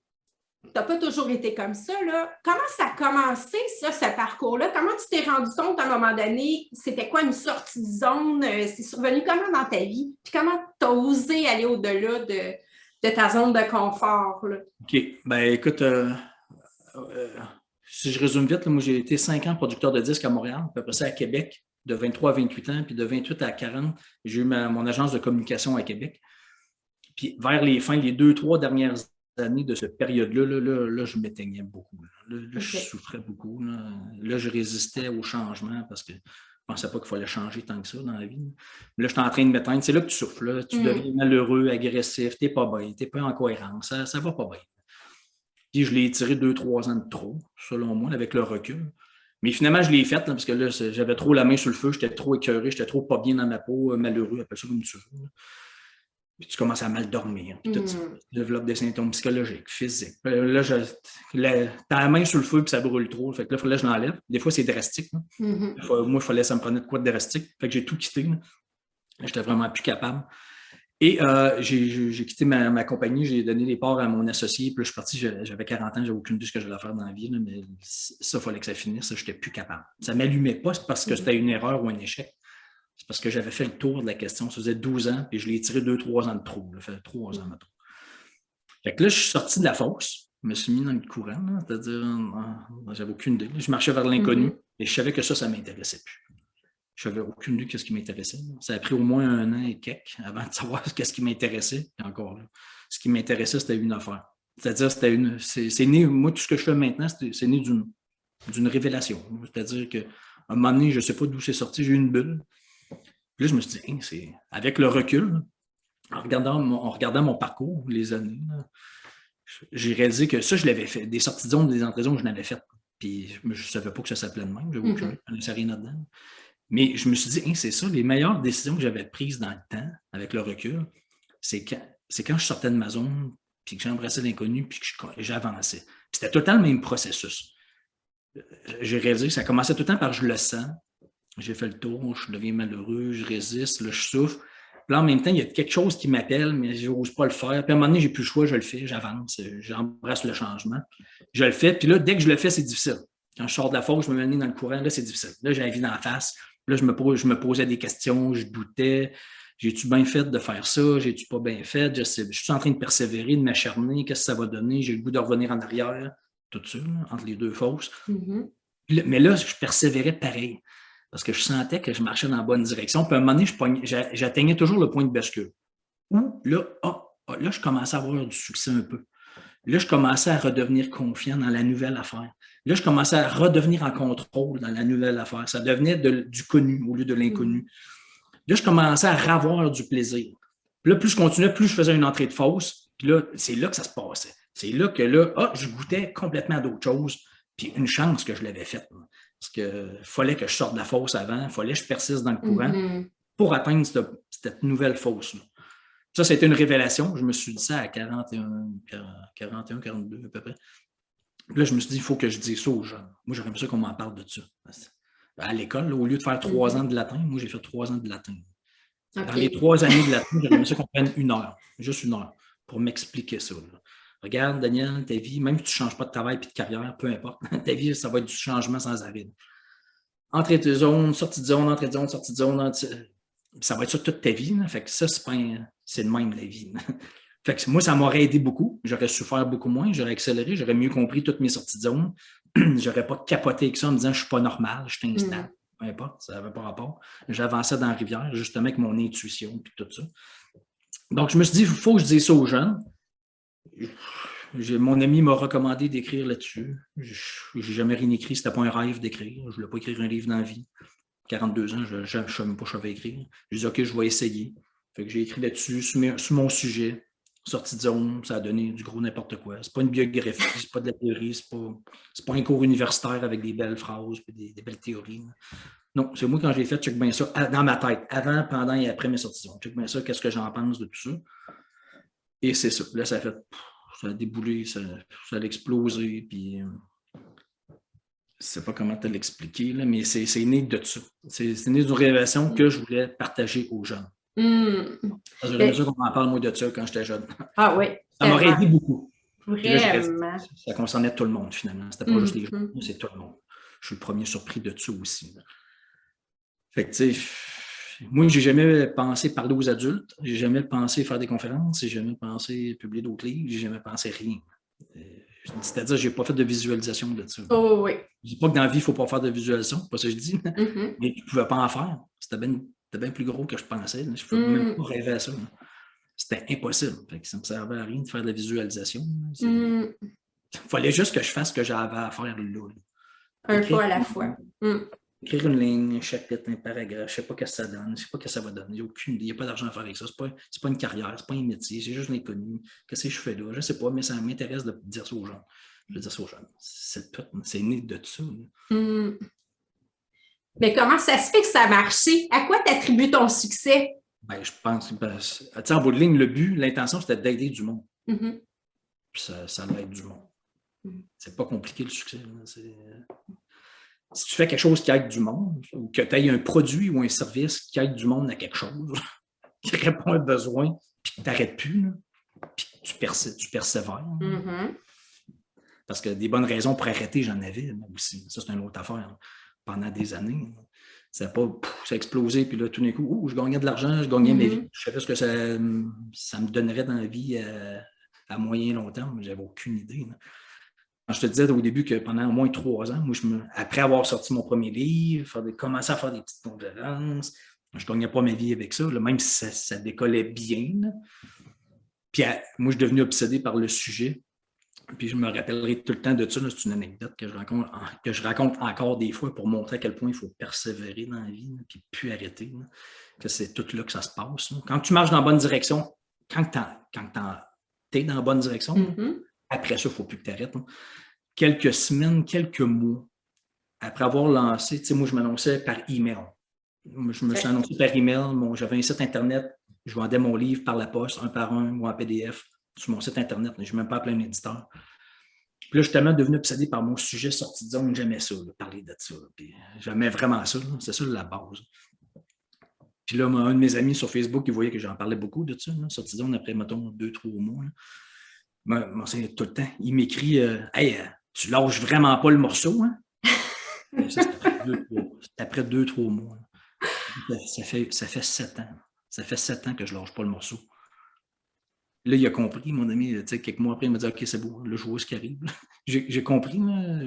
Tu n'as pas toujours été comme ça, là. Comment ça a commencé, ça, ce parcours-là? Comment tu t'es rendu compte à un moment donné, c'était quoi une sortie de zone? C'est survenu comment dans ta vie? Puis comment tu as osé aller au-delà de ta zone de confort, là? OK. Ben écoute, si je résume vite, là, moi, j'ai été 5 ans producteur de disques à Montréal, puis après ça à Québec, de 23 à 28 ans, puis de 28 à 40, j'ai eu mon agence de communication à Québec. Puis vers les 2-3 dernières années de cette période-là, là, je m'éteignais beaucoup. Là, je souffrais beaucoup. Là, je résistais au changement parce que je ne pensais pas qu'il fallait changer tant que ça dans la vie. Mais là, je suis en train de m'éteindre. C'est là que tu souffres. Là. Tu deviens malheureux, agressif, tu n'es pas bien, tu n'es pas en cohérence, ça ne va pas bien. Puis je l'ai tiré 2-3 ans de trop, selon moi, avec le recul. Mais finalement, je l'ai fait parce que là, j'avais trop la main sur le feu, j'étais trop écœuré, j'étais trop pas bien dans ma peau, malheureux, appelle ça comme tu veux. Puis tu commences à mal dormir, puis tout ça. Tu développes des symptômes psychologiques, physiques. Là, t'as la main sur le feu, puis ça brûle trop. Fait que là, il fallait que je l'enlève. Des fois, c'est drastique. Moi, il fallait ça me prenait de quoi de drastique. Fait que j'ai tout quitté. J'étais vraiment plus capable. Et j'ai quitté ma compagnie, j'ai donné les parts à mon associé. Puis là, je suis parti, j'avais 40 ans, j'avais aucune idée de ce que j'allais faire dans la vie. Là, mais ça, il fallait que ça finisse. Je n'étais plus capable. Ça ne m'allumait pas parce que c'était une erreur ou un échec. C'est parce que j'avais fait le tour de la question. Ça faisait 12 ans, puis je l'ai tiré 2-3 ans de trop. Ça fait 3 ans, maintenant. Fait que là, je suis sorti de la fosse. Je me suis mis dans le courant, c'est-à-dire, j'avais aucune idée. Je marchais vers l'inconnu et je savais que ça ne m'intéressait plus. Je n'avais aucune idée de ce qui m'intéressait. Ça a pris au moins 1 an et quelques avant de savoir ce qui m'intéressait. Et encore là, ce qui m'intéressait, c'était une affaire. C'est-à-dire, c'est né, moi, tout ce que je fais maintenant, c'est né d'une révélation. C'est-à-dire qu'à un moment donné, je ne sais pas d'où c'est sorti, j'ai eu une bulle. Puis là, je me suis dit, avec le recul, en regardant mon parcours, les années, j'ai réalisé que ça, je l'avais fait. Des sorties de zone, des entrées de zone, je l'avais fait. Puis je ne savais pas que ça s'appelait de même. Je ne connaissais rien là-dedans. Mais je me suis dit, c'est ça, les meilleures décisions que j'avais prises dans le temps, avec le recul, c'est quand je sortais de ma zone, puis que j'embrassais l'inconnu, puis que j'avançais. Puis c'était tout le temps le même processus. J'ai réalisé que ça commençait tout le temps par je le sens. J'ai fait le tour, je deviens malheureux, je résiste, là, je souffre. Puis là, en même temps, il y a quelque chose qui m'appelle, mais je n'ose pas le faire. Puis à un moment donné, j'ai plus le choix, je le fais, j'avance, j'embrasse le changement. Je le fais, puis là, dès que je le fais, c'est difficile. Quand je sors de la fosse, je me mets le nez dans le courant, là, c'est difficile. Là, j'ai la vie d'en face. Là, je me posais des questions, je doutais. J'ai-tu bien fait de faire ça? J'ai-tu pas bien fait? Je suis en train de persévérer, de m'acharner. Qu'est-ce que ça va donner? J'ai le goût de revenir en arrière, tout ça, entre les 2 fosses. Mais là, je persévérais pareil. Parce que je sentais que je marchais dans la bonne direction. Puis à un moment donné, j'atteignais toujours le point de bascule. Où là, je commençais à avoir du succès un peu. Là, je commençais à redevenir confiant dans la nouvelle affaire. Là, je commençais à redevenir en contrôle dans la nouvelle affaire. Ça devenait du connu au lieu de l'inconnu. Là, je commençais à avoir du plaisir. Puis là, plus je continuais, plus je faisais une entrée de fosse. Puis là, c'est là que ça se passait. C'est là que je goûtais complètement à d'autres choses. Puis une chance que je l'avais faite. Parce qu'il fallait que je sorte de la fosse avant, il fallait que je persiste dans le courant pour atteindre cette nouvelle fosse-là. Ça, c'était une révélation. Je me suis dit ça à 41, 42 à peu près. Puis là, je me suis dit, il faut que je dise ça aux jeunes. Moi, j'aurais aimé ça qu'on m'en parle de ça. À l'école, au lieu de faire 3 ans de latin, moi, j'ai fait 3 ans de latin. Dans les 3 années de latin, j'aurais aimé ça qu'on prenne 1 heure, juste 1 heure, pour m'expliquer ça. Là. Regarde, Daniel, ta vie, même si tu ne changes pas de travail et de carrière, peu importe, ta vie, ça va être du changement sans arrêt. Entrée de zone, sortie de zone, entrée de zone, sortie de zone, ça va être ça toute ta vie. Là. Fait que ça, c'est de même la vie. Fait que moi, ça m'aurait aidé beaucoup. J'aurais souffert beaucoup moins, j'aurais accéléré, j'aurais mieux compris toutes mes sorties de zone. J'aurais pas capoté avec ça en me disant je suis pas normal, je suis instable. Peu importe, ça n'avait pas rapport. J'avançais dans la rivière, justement, avec mon intuition et tout ça. Donc, je me suis dit, il faut que je dise ça aux jeunes. Mon ami m'a recommandé d'écrire là-dessus. Je n'ai jamais rien écrit, c'était pas un rêve d'écrire. Je ne voulais pas écrire un livre dans la vie. 42 ans, je ne savais même pas que je savais écrire. J'ai dit, OK, je vais essayer. Fait que j'ai écrit là-dessus, sur mon sujet. Sortie de zone, ça a donné du gros n'importe quoi. C'est pas une biographie, c'est pas de la théorie, c'est pas un cours universitaire avec des belles phrases et des belles théories. Non, c'est moi quand j'ai fait, check bien ça, dans ma tête, avant, pendant et après mes sorties de zone. Check bien ça, qu'est-ce que j'en pense de tout ça. Et c'est ça. Là, ça a déboulé, ça a explosé, puis je sais pas comment te l'expliquer, là, mais c'est né de ça. C'est né d'une révélation que je voulais partager aux jeunes. Parce que j'aimais ça qu'on en parle, moi, de ça quand j'étais jeune. Ah oui. Ça m'aurait aidé beaucoup. Vraiment. Ça concernait tout le monde, finalement. C'était pas juste les jeunes, c'est tout le monde. Je suis le premier surpris de ça aussi. Là. Fait que, tu sais, moi, j'ai jamais pensé parler aux adultes. J'ai jamais pensé faire des conférences. J'ai jamais pensé publier d'autres livres. J'ai jamais pensé rien. C'est-à-dire, j'ai pas fait de visualisation de ça. Oh oui. Je dis pas que dans la vie, il faut pas faire de visualisation. C'est pas ça que je dis. Mais je pouvais pas en faire. C'était bien plus gros que je pensais. Là. Je ne pouvais même pas rêver à ça. Là. C'était impossible. Fait que ça ne me servait à rien de faire de la visualisation. Il fallait juste que je fasse ce que j'avais à faire là. Un pas à la fois. Écrire une ligne, un chapitre, un paragraphe, je ne sais pas ce que ça donne, je ne sais pas ce que ça va donner. Il n'y a aucune idée, il n'y a pas d'argent à faire avec ça. Ce n'est pas une carrière, ce n'est pas un métier, c'est juste l'inconnu. Qu'est-ce que je fais là? Je ne sais pas, mais ça m'intéresse de dire ça aux gens. Je veux dire ça aux gens. C'est né de ça. Mais comment ça se fait que ça a marché? À quoi tu attribues ton succès? Ben, je pense, en bout de ligne, le but, l'intention, c'était d'aider du monde. Puis ça l'aide du monde. C'est pas compliqué le succès. Si tu fais quelque chose qui aide du monde, ou que tu aies un produit ou un service qui aide du monde à quelque chose, qui répond à un besoin, puis que tu n'arrêtes plus, là, puis que tu persévères. Parce que des bonnes raisons pour arrêter, j'en avais aussi. Ça, c'est une autre affaire. Pendant des années, ça a explosé, puis là, tout d'un coup, je gagnais de l'argent, je gagnais ma vie. Je savais ce que ça me donnerait dans la vie à moyen et long terme, mais j'avais aucune idée. Là. Quand je te disais au début que pendant au moins 3 ans, moi, après avoir sorti mon premier livre, commencer à faire des petites conférences, je ne gagnais pas ma vie avec ça, là, même si ça décollait bien. Là. Puis moi, je suis devenu obsédé par le sujet. Puis je me rappellerai tout le temps de ça. C'est une anecdote que je raconte encore des fois pour montrer à quel point il faut persévérer dans la vie, là, puis plus arrêter. Là, que c'est tout là que ça se passe. Là. Quand tu marches dans la bonne direction, quand tu es dans la bonne direction, après ça, il ne faut plus que tu arrêtes. Hein. Quelques semaines, quelques mois, après avoir lancé, tu sais, moi, je m'annonçais par email. Je me suis annoncé par email. J'avais un site Internet. Je vendais mon livre par la poste, un par un, ou en PDF, sur mon site Internet. Je n'ai même pas appelé un éditeur. Puis là, je suis tellement devenu obsédé par mon sujet sorti de zone. J'aimais ça, là, parler de ça. Puis j'aimais vraiment ça. Là. C'est ça la base. Puis là, un de mes amis sur Facebook, il voyait que j'en parlais beaucoup de ça. Là, sorti de zone après, mettons, 2-3 mois. C'est tout le temps. Il m'écrit Hey, tu lâches vraiment pas le morceau, hein? Ça, c'est après 2-3 mois. Ça fait 7 ans. Ça fait 7 ans que je lâche pas le morceau. Là, il a compris, mon ami, quelques mois après, il m'a dit OK, c'est beau, là, je vois ce qui arrive. J'ai compris, là,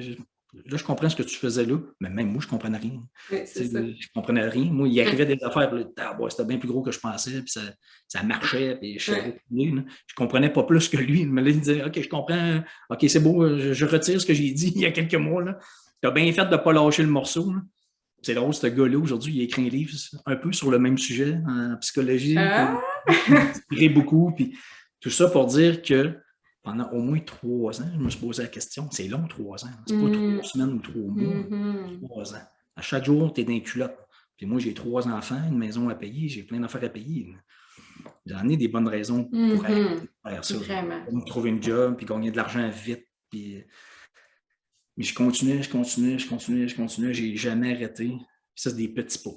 je comprends ce que tu faisais là, mais même moi, je ne comprenais rien. Oui, c'est ça. Je ne comprenais rien. Moi, il arrivait des affaires, c'était bien plus gros que je pensais, puis ça marchait, puis je ne comprenais pas plus que lui. Mais là, il me disait OK, je comprends, OK, c'est beau, je retire ce que j'ai dit il y a quelques mois. Tu as bien fait de ne pas lâcher le morceau. Là. C'est drôle, ce gars-là, aujourd'hui, il a écrit un livre un peu sur le même sujet, en psychologie. Il m'a inspiré beaucoup, puis tout ça pour dire que pendant au moins 3 ans, je me suis posé la question. C'est long, 3 ans. C'est pas 3 semaines ou 3 mois. 3 ans. À chaque jour, tu es dans les culottes. Puis moi, j'ai 3 enfants, une maison à payer, j'ai plein d'affaires à payer. J'en ai des bonnes raisons pour faire ça. Vraiment. Pour me trouver une job, puis gagner de l'argent vite. Puis... Mais je continuais. J'ai jamais arrêté. Puis ça, c'est des petits pas.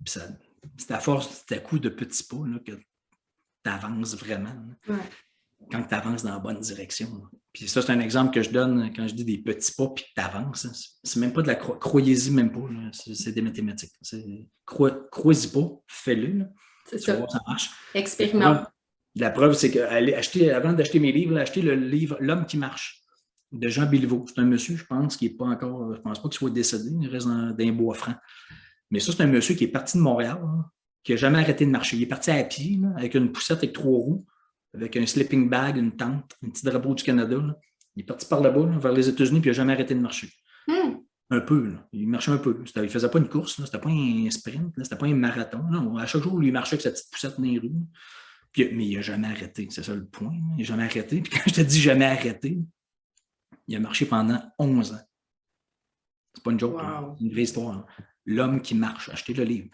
Puis ça... C'est à force, à coup de petits pas là, que tu avances vraiment. Quand tu avances dans la bonne direction. Là. Puis ça, c'est un exemple que je donne quand je dis des petits pas puis que tu avances. C'est même pas de la croyez-y, même pas. Là. C'est des mathématiques. Croyez-y pas, fais-le. Là. C'est ça. Vois, ça marche. Expérimente. La preuve, c'est que avant d'acheter mes livres, acheter le livre L'homme qui marche de Jean Béliveau. C'est un monsieur, je pense, qui n'est pas encore. Je ne pense pas qu'il soit décédé, il reste dans un bois franc. Mais ça, c'est un monsieur qui est parti de Montréal, là, qui n'a jamais arrêté de marcher. Il est parti à pied, là, avec une poussette avec 3 roues. avec un sleeping bag, une tente, un petit drapeau du Canada. Là. Il est parti par là-bas, là, vers les États-Unis, puis il n'a jamais arrêté de marcher. Un peu, là. Il marchait un peu. Il ne faisait pas une course, c'était pas un sprint, c'était pas un marathon. Non. À chaque jour, il marchait avec sa petite poussette dans les rues. Puis, mais il n'a jamais arrêté, c'est ça le point. Là. Il n'a jamais arrêté. Puis quand je te dis jamais arrêté, il a marché pendant 11 ans. C'est pas une joke, c'est une vraie histoire. Là. L'homme qui marche, achetez le livre.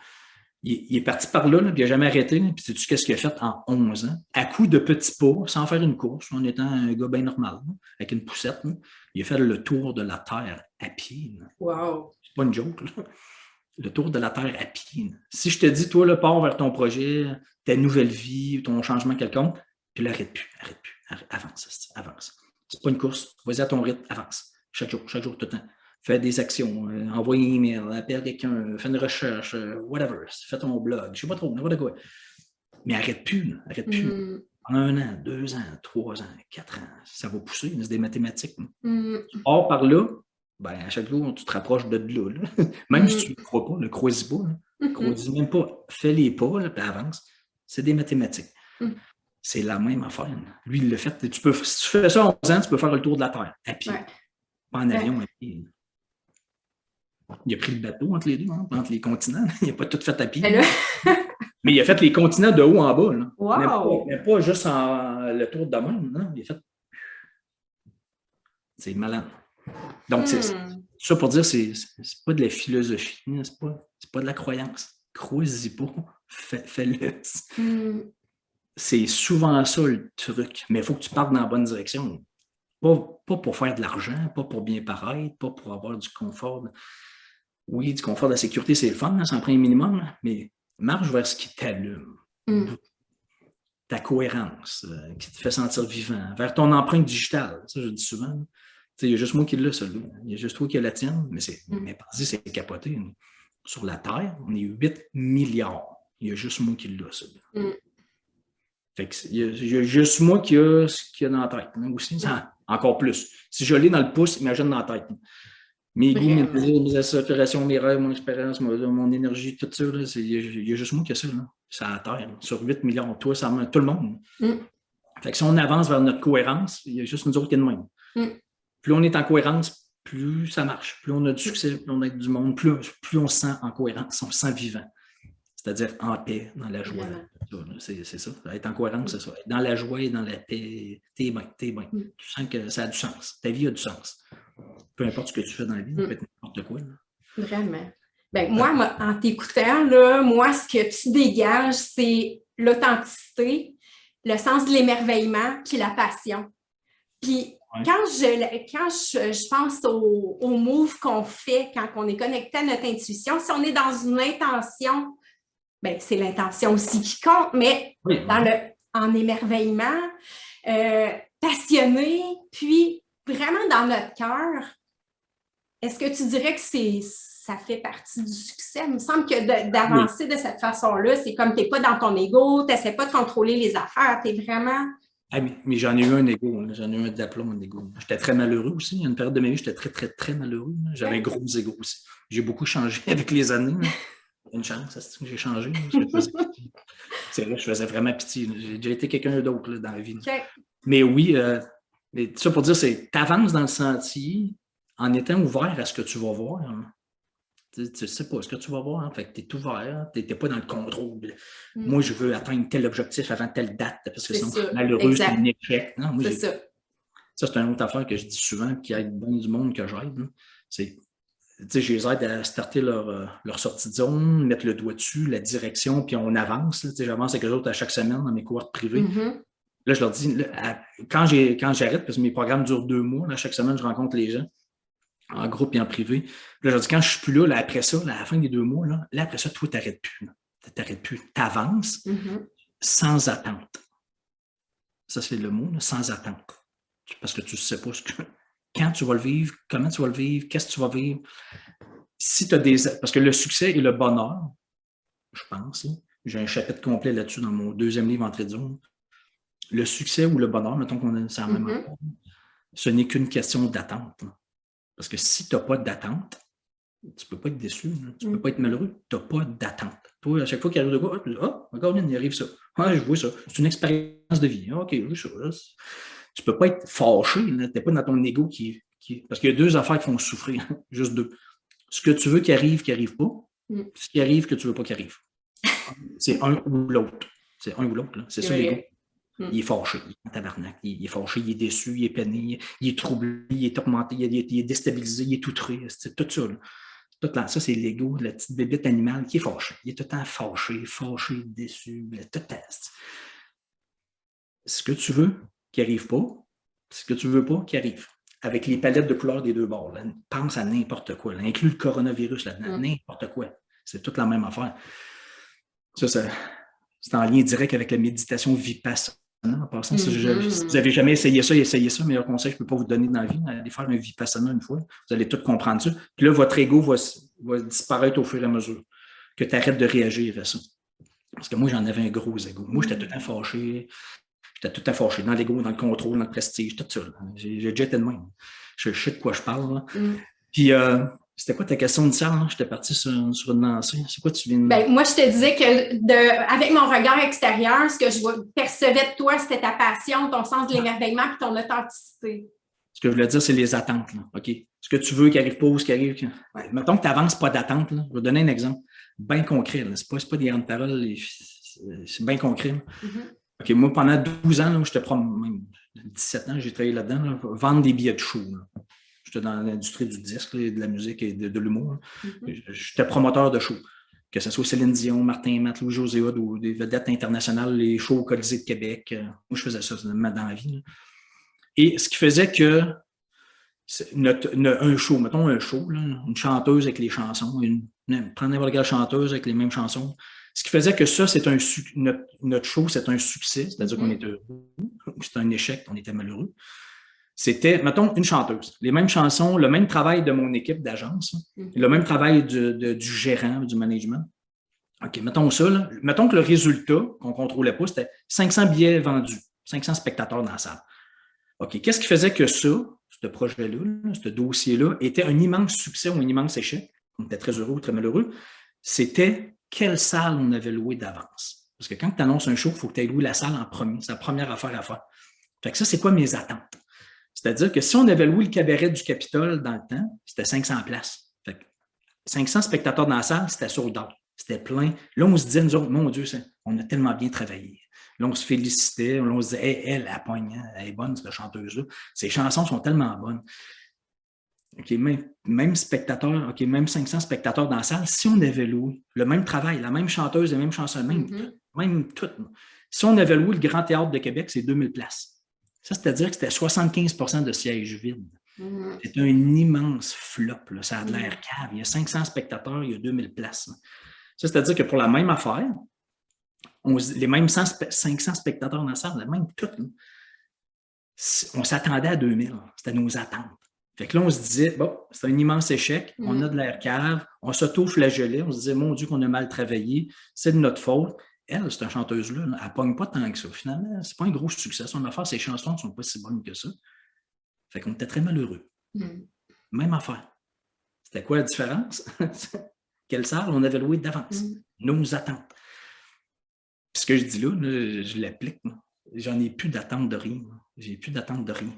Il est parti par là, puis il n'a jamais arrêté. Là, puis sais-tu qu'est-ce qu'il a fait en 11 ans? À coup de petits pas, sans faire une course, en étant un gars bien normal, là, avec une poussette, là, il a fait le tour de la Terre à pied. Là. Wow! C'est pas une joke, là. Le tour de la Terre à pied. Là. Si je te dis, toi, là, pars vers ton projet, ta nouvelle vie, ton changement quelconque, puis là, arrête plus, avance. C'est pas une course, vas-y à ton rythme, avance. Chaque jour, tout le temps. Fais des actions, envoie un email, appelle quelqu'un, fais une recherche, whatever, fais ton blog, je sais pas trop, n'importe quoi. Mais arrête plus. En 1 an, 2 ans, 3 ans, 4 ans, ça va pousser, c'est des mathématiques. Tu pars par là, ben, à chaque jour, tu te rapproches de là. Là. Même si tu ne le crois pas, ne crois-y pas. Crois-y même pas, fais les pas, là, puis avance. C'est des mathématiques. C'est la même affaire. Là. Lui, il l'a fait. Si tu fais ça en 11 ans, tu peux faire le tour de la Terre à pied. Ouais. Pas en avion, à pied. Il a pris le bateau entre les deux, hein, entre les continents. Il n'a pas tout fait à pied. Mais il a fait les continents de haut en bas. Là. Wow. Même pas juste le tour de même. Non? Il a fait... C'est malin. Donc, c'est ça pour dire, c'est pas de la philosophie. C'est pas de la croyance. Crois-y pas. Fais-le. C'est souvent ça le truc. Mais il faut que tu partes dans la bonne direction. Pas pour faire de l'argent, pas pour bien paraître, pas pour avoir du confort. Oui, du confort de la sécurité, c'est le fun, hein, ça en prend un minimum, mais marche vers ce qui t'allume. Ta cohérence, qui te fait sentir vivant, vers ton empreinte digitale. Ça, je dis souvent. Il y a juste moi qui l'ai, celui-là. Il y a juste toi qui a la tienne, mais vas-y, c'est capoté. Sur la Terre, on est 8 milliards. Il y a juste moi qui l'ai, celui-là. Fait que il y a juste moi qui a ce qu'il y a dans la tête. Hein, aussi, encore plus. Si je l'ai dans le pouce, imagine dans la tête. Mes goûts, mes désirs, mes aspirations, mes rêves, mon expérience, mon énergie, tout ça, il y a juste moi qui a ça. Là. C'est à la Terre. Là. Sur 8 millions, toi, ça tout le monde. Fait que si on avance vers notre cohérence, il y a juste nous autres qui est de même. Plus on est en cohérence, plus ça marche. Plus on a du succès, plus on a du monde, plus on se sent en cohérence, on se sent vivant. C'est-à-dire en paix, dans la joie. C'est ça. Être en cohérence, c'est ça. Être dans la joie et dans la paix, t'es bien. Tu sens que ça a du sens. Ta vie a du sens. Peu importe ce que tu fais dans la vie, ça peut être n'importe quoi. Là. Vraiment. Ben, moi, en t'écoutant, là, moi, ce que tu dégages, c'est l'authenticité, le sens de l'émerveillement, puis la passion. Puis, quand je pense au move qu'on fait quand on est connecté à notre intuition, si on est dans une intention, ben, c'est l'intention aussi qui compte, mais en émerveillement, passionné, puis vraiment dans notre cœur, est-ce que tu dirais que ça fait partie du succès? Il me semble que d'avancer de cette façon-là, c'est comme tu n'es pas dans ton ego, tu n'essaies pas de contrôler les affaires, tu es vraiment... Ah, mais j'en ai eu un ego, j'en ai eu un d'aplomb, un ego. J'étais très malheureux aussi. Il y a une période de ma vie, j'étais très, très, très malheureux. J'avais un gros ego aussi. J'ai beaucoup changé avec les années. Là. Une chance, c'est que j'ai changé. C'est vrai, je faisais vraiment pitié. J'ai déjà été quelqu'un d'autre dans la vie. Okay. Mais oui, mais ça pour dire, c'est tu avances dans le sentier en étant ouvert à ce que tu vas voir. Hein. Tu ne sais pas ce que tu vas voir. Hein. Fait que tu es ouvert, tu n'es pas dans le contrôle. Moi, je veux atteindre tel objectif avant telle date, parce que sinon, je suis malheureux, c'est un échec. Non, moi, ça, c'est une autre affaire que je dis souvent, qui aide bien du monde que j'aide. Hein. C'est, je les aide à starter leur sortie de zone, mettre le doigt dessus, la direction, puis on avance. J'avance avec eux autres à chaque semaine dans mes cohortes privées. Là, je leur dis, là, quand j'arrête, parce que mes programmes durent 2 mois, là, chaque semaine, je rencontre les gens en groupe et en privé. Là, je leur dis, quand je ne suis plus là, après ça, là, à la fin des 2 mois, là après ça, toi, tu n'arrêtes plus. Tu n'arrêtes plus. Tu avances sans attente. Ça, c'est le mot, là, sans attente. Parce que tu ne sais pas quand tu vas le vivre, comment tu vas le vivre, qu'est-ce que tu vas vivre. Si tu as parce que le succès et le bonheur, je pense, hein, j'ai un chapitre complet là-dessus dans mon 2e livre, Entrée de zone. Le succès ou le bonheur, mettons qu'on a ça en même temps, ce n'est qu'une question d'attente. Là. Parce que si tu n'as pas d'attente, tu ne peux pas être déçu, là. Tu ne peux pas être malheureux. Tu n'as pas d'attente. Toi, à chaque fois qu'il arrive de quoi, tu dis, ah, regarde, il arrive ça. Ah, je vois ça. C'est une expérience de vie. Ah, OK, je vois ça. Là. Tu ne peux pas être fâché. Tu n'es pas dans ton ego Parce qu'il y a deux affaires qui font souffrir. Juste deux. Ce que tu veux qui arrive pas. Ce qui arrive que tu ne veux pas qu'il arrive. C'est un ou l'autre. C'est un ou l'autre. Là. C'est ça l'ego. Il est fâché, il est en tabarnak, il est fâché, il est déçu, il est peiné, il est troublé, il est tourmenté, il est déstabilisé, il est outré. C'est tout ça. Là. Tout là, ça, c'est l'ego, la petite bébête animale qui est fâchée. Il est tout le temps fâché, déçu, tout le temps. Ce que tu veux qui n'arrive pas, ce que tu ne veux pas qui arrive. Avec les palettes de couleurs des deux bords. Là. Pense à n'importe quoi. Là. Inclus le coronavirus là-dedans. N'importe quoi. C'est toute la même affaire. Ça, c'est en lien direct avec la méditation Vipassana. En passant, si vous n'avez jamais essayé ça, essayez ça. Meilleur conseil, je ne peux pas vous donner dans la vie. Allez faire un Vipassana une fois. Vous allez tout comprendre ça. Puis là, votre ego va disparaître au fur et à mesure que tu arrêtes de réagir à ça. Parce que moi, j'en avais un gros ego. Moi, j'étais tout le temps fâché. J'étais tout le temps fâché dans l'ego, dans le contrôle, dans le prestige, tout ça. J'ai déjà été de même. Je sais de quoi je parle. Puis, c'était quoi ta question de ça? J'étais parti sur une lancée. C'est quoi tu viens de... Moi, je te disais que avec mon regard extérieur, ce que je percevais de toi, c'était ta passion, ton sens de l'émerveillement et ton authenticité. Ce que je voulais dire, c'est les attentes. Là. OK. Ce que tu veux qui n'arrive pas ou ce qui arrive. Ouais. Mettons que tu n'avances pas d'attente. Là. Je vais donner un exemple bien concret. Ce n'est pas des grandes paroles. C'est bien concret. OK. Moi, pendant 12 ans, là, j'étais même 17 ans, j'ai travaillé là-dedans, là, vendre des billets de show. Là. J'étais dans l'industrie du disque, là, de la musique et de l'humour. J'étais promoteur de shows. Que ce soit Céline Dion, Martin Matt, Louis-José Hood ou des vedettes internationales, les shows au Colisée de Québec. Moi, je faisais ça dans la vie. Là. Et ce qui faisait que un show, mettons un show, là, une chanteuse avec les chansons, prendre n'importe quelle chanteuse avec les mêmes chansons. Ce qui faisait que ça, notre show, c'est un succès, c'est-à-dire qu'on était heureux, ou c'est un échec, on était malheureux. C'était, mettons, une chanteuse. Les mêmes chansons, le même travail de mon équipe d'agence, le même travail du gérant, du management. OK, mettons ça. Là. Mettons que le résultat qu'on ne contrôlait pas, c'était 500 billets vendus, 500 spectateurs dans la salle. OK, qu'est-ce qui faisait que ça, ce projet-là, ce dossier-là, était un immense succès ou un immense échec? On était très heureux ou très malheureux. C'était quelle salle on avait loué d'avance. Parce que quand tu annonces un show, il faut que tu aies loué la salle en premier. C'est la première affaire à faire. Fait que ça, c'est quoi mes attentes? C'est-à-dire que si on avait loué le cabaret du Capitole dans le temps, c'était 500 places. Fait que 500 spectateurs dans la salle, c'était sold out. C'était plein. Là, on se disait, nous autres, mon Dieu, on a tellement bien travaillé. Là, on se félicitait. Là, on se disait, hey, elle est bonne, cette chanteuse-là. Ses chansons sont tellement bonnes. OK, même spectateur, OK, même 500 spectateurs dans la salle, si on avait loué le même travail, la même chanteuse, la même chanson, même tout. Si on avait loué le Grand Théâtre de Québec, c'est 2000 places. Ça, c'est-à-dire que c'était 75% de sièges vides. C'est un immense flop. Là. Ça a de l'air cave. Il y a 500 spectateurs, il y a 2000 places. Là. Ça, c'est-à-dire que pour la même affaire, les mêmes 500 spectateurs dans la salle, même tout, là, on s'attendait à 2000. C'était nos attentes. Fait que là, on se disait, bon, c'est un immense échec, on a de l'air cave, on s'auto-flagellait, on se disait, mon Dieu, qu'on a mal travaillé, c'est de notre faute. Elle, cette chanteuse-là, elle ne pogne pas tant que ça. Finalement, c'est pas un gros succès. Son affaire, ses chansons ne sont pas si bonnes que ça. Fait qu'on était très malheureux. Même affaire. C'était quoi la différence? Quelle salle on avait loué d'avance? Nos attentes. Puis ce que je dis là, je l'applique. J'en ai plus d'attente de rien. J'ai plus d'attente de rien.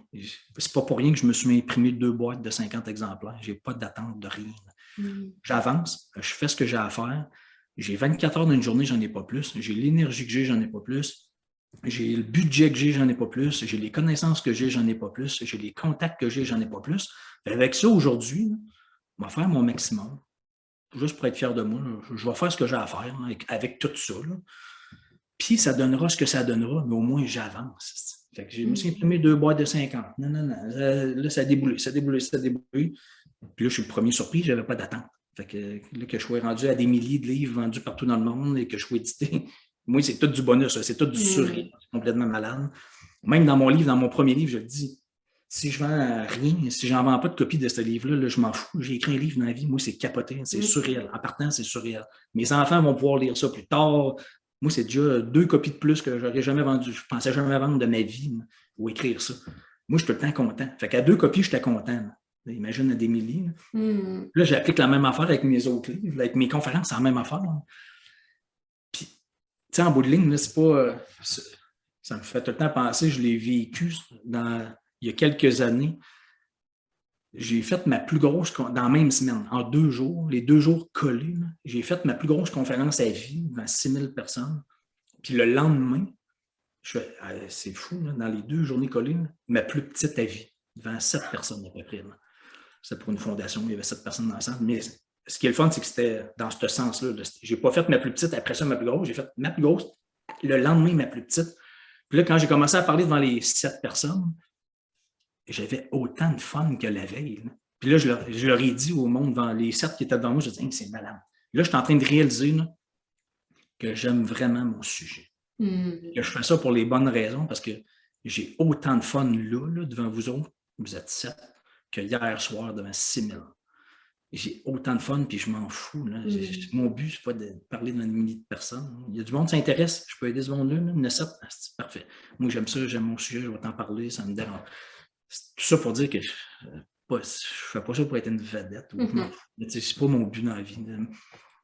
C'est pas pour rien que je me suis imprimé 2 boîtes de 50 exemplaires. J'ai pas d'attente de rien. J'avance, je fais ce que j'ai à faire. J'ai 24 heures dans une journée, j'en ai pas plus. J'ai l'énergie que j'ai, j'en ai pas plus. J'ai le budget que j'ai, j'en ai pas plus. J'ai les connaissances que j'ai, j'en ai pas plus. J'ai les contacts que j'ai, j'en ai pas plus. Avec ça, aujourd'hui, je vais faire mon maximum. Juste pour être fier de moi. Je vais faire ce que j'ai à faire avec tout ça. Là. Puis ça donnera ce que ça donnera, mais au moins j'avance. Fait que je me suis imprimé 2 boîtes de 50. Non. Là, ça a déboulé. Puis là, je suis le premier surpris, je n'avais pas d'attente. Fait que là, que je sois rendu à des milliers de livres vendus partout dans le monde et que je sois édité, moi, c'est tout du bonus, c'est tout du surréel, c'est complètement malade. Même dans mon livre, dans mon premier livre, je le dis, si je vends rien, si j'en vends pas de copie de ce livre-là, là, je m'en fous. J'ai écrit un livre dans la vie, moi, c'est capoté, c'est surréel. En partant, c'est surréel. Mes enfants vont pouvoir lire ça plus tard. Moi, c'est déjà 2 copies de plus que j'aurais jamais vendu. Je pensais jamais vendre de ma vie ou écrire ça. Moi, je suis tout le temps content. Fait qu'à 2 copies, j'étais content. Imagine à des milliers. Là, j'applique la même affaire avec mes autres livres, avec mes conférences, c'est la même affaire. Puis, tu sais, en bout de ligne, là, c'est pas... ça me fait tout le temps penser, je l'ai vécu il y a quelques années. J'ai fait ma plus grosse, dans la même semaine, en 2 jours, les 2 jours collés, j'ai fait ma plus grosse conférence à vie devant 6000 personnes. Puis le lendemain, c'est fou, là, dans les 2 journées collées, ma plus petite à vie, devant 7 personnes à peu près. C'était pour une fondation, il y avait 7 personnes dans la salle. Mais ce qui est le fun, c'est que c'était dans ce sens-là. Je n'ai pas fait ma plus petite, après ça ma plus grosse. J'ai fait ma plus grosse, le lendemain ma plus petite. Puis là, quand j'ai commencé à parler devant les 7 personnes, j'avais autant de fun que la veille. Là. Puis là, je leur ai dit au monde, devant les 7 qui étaient devant moi, je dis, c'est malade. Là, je suis en train de réaliser là, que j'aime vraiment mon sujet. Que je fais ça pour les bonnes raisons, parce que j'ai autant de fun là, devant vous autres, vous êtes 7, que hier soir devant 6000. J'ai autant de fun, puis je m'en fous. Là. Mon but, c'est pas de parler devant 1 millier de personnes. Il y a du monde qui s'intéresse, je peux aider ce monde-là. Là. 7, c'est parfait. Moi, j'aime ça, j'aime mon sujet, je vais t'en parler, ça me dérange. C'est tout ça pour dire que je ne fais pas ça pour être une vedette. C'est pas mon but dans la vie.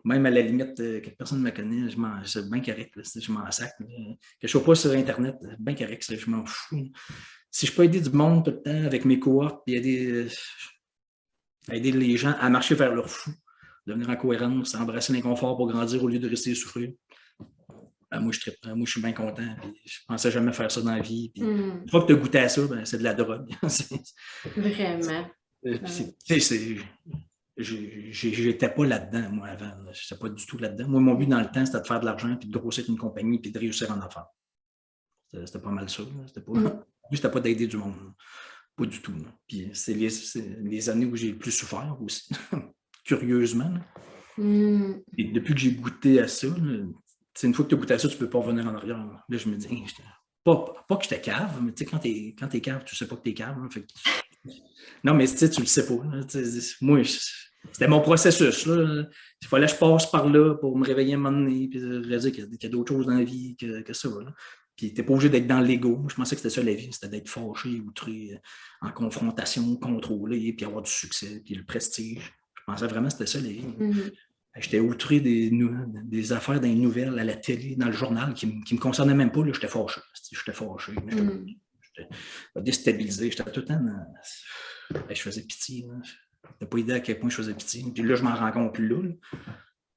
Même à la limite, que personne ne me connaît, c'est bien correct. Là, je m'en sac. Que je ne sois pas sur Internet, c'est bien correct, je m'en fous. Si je peux aider du monde tout le temps avec mes cohortes, puis aider les gens à marcher vers leur fou, devenir en cohérence, embrasser l'inconfort pour grandir au lieu de rester souffrir. Moi, je suis bien content. Je ne pensais jamais faire ça dans la vie. Puis, une fois que tu as goûté à ça, c'est de la drogue. Vraiment. J'étais pas là-dedans, moi, avant. Je n'étais pas du tout là-dedans. Moi, mon but dans le temps, c'était de faire de l'argent, puis de grossir une compagnie, puis de réussir en affaires. C'était pas mal ça. Le but, c'était pas d'aider du monde. Pas du tout. Puis c'est les années où j'ai le plus souffert aussi, curieusement. Et depuis que j'ai goûté à ça, une fois que tu as goûté à ça, tu ne peux pas revenir en arrière. Là, je me dis, pas que j'étais cave, mais quand tu es cave, tu ne sais pas que tu es cave. Fait que... Non, mais tu le sais pas. Moi, c'était mon processus. Là. Il fallait que je passe par là pour me réveiller un moment donné et réaliser qu'il y a d'autres choses dans la vie que ça. Là. Puis tu n'es pas obligé d'être dans l'ego. Je pensais que c'était ça la vie, c'était d'être fâché, outré, en confrontation, contrôlé, puis avoir du succès, puis le prestige. Je pensais vraiment que c'était ça la vie. J'étais outré des affaires dans les nouvelles, à la télé, dans le journal, qui ne me concernaient même pas. J'étais fâché. J'étais déstabilisé. J'étais tout le temps je faisais pitié. Je n'ai pas idée à quel point je faisais pitié. Puis là, je m'en rends compte là.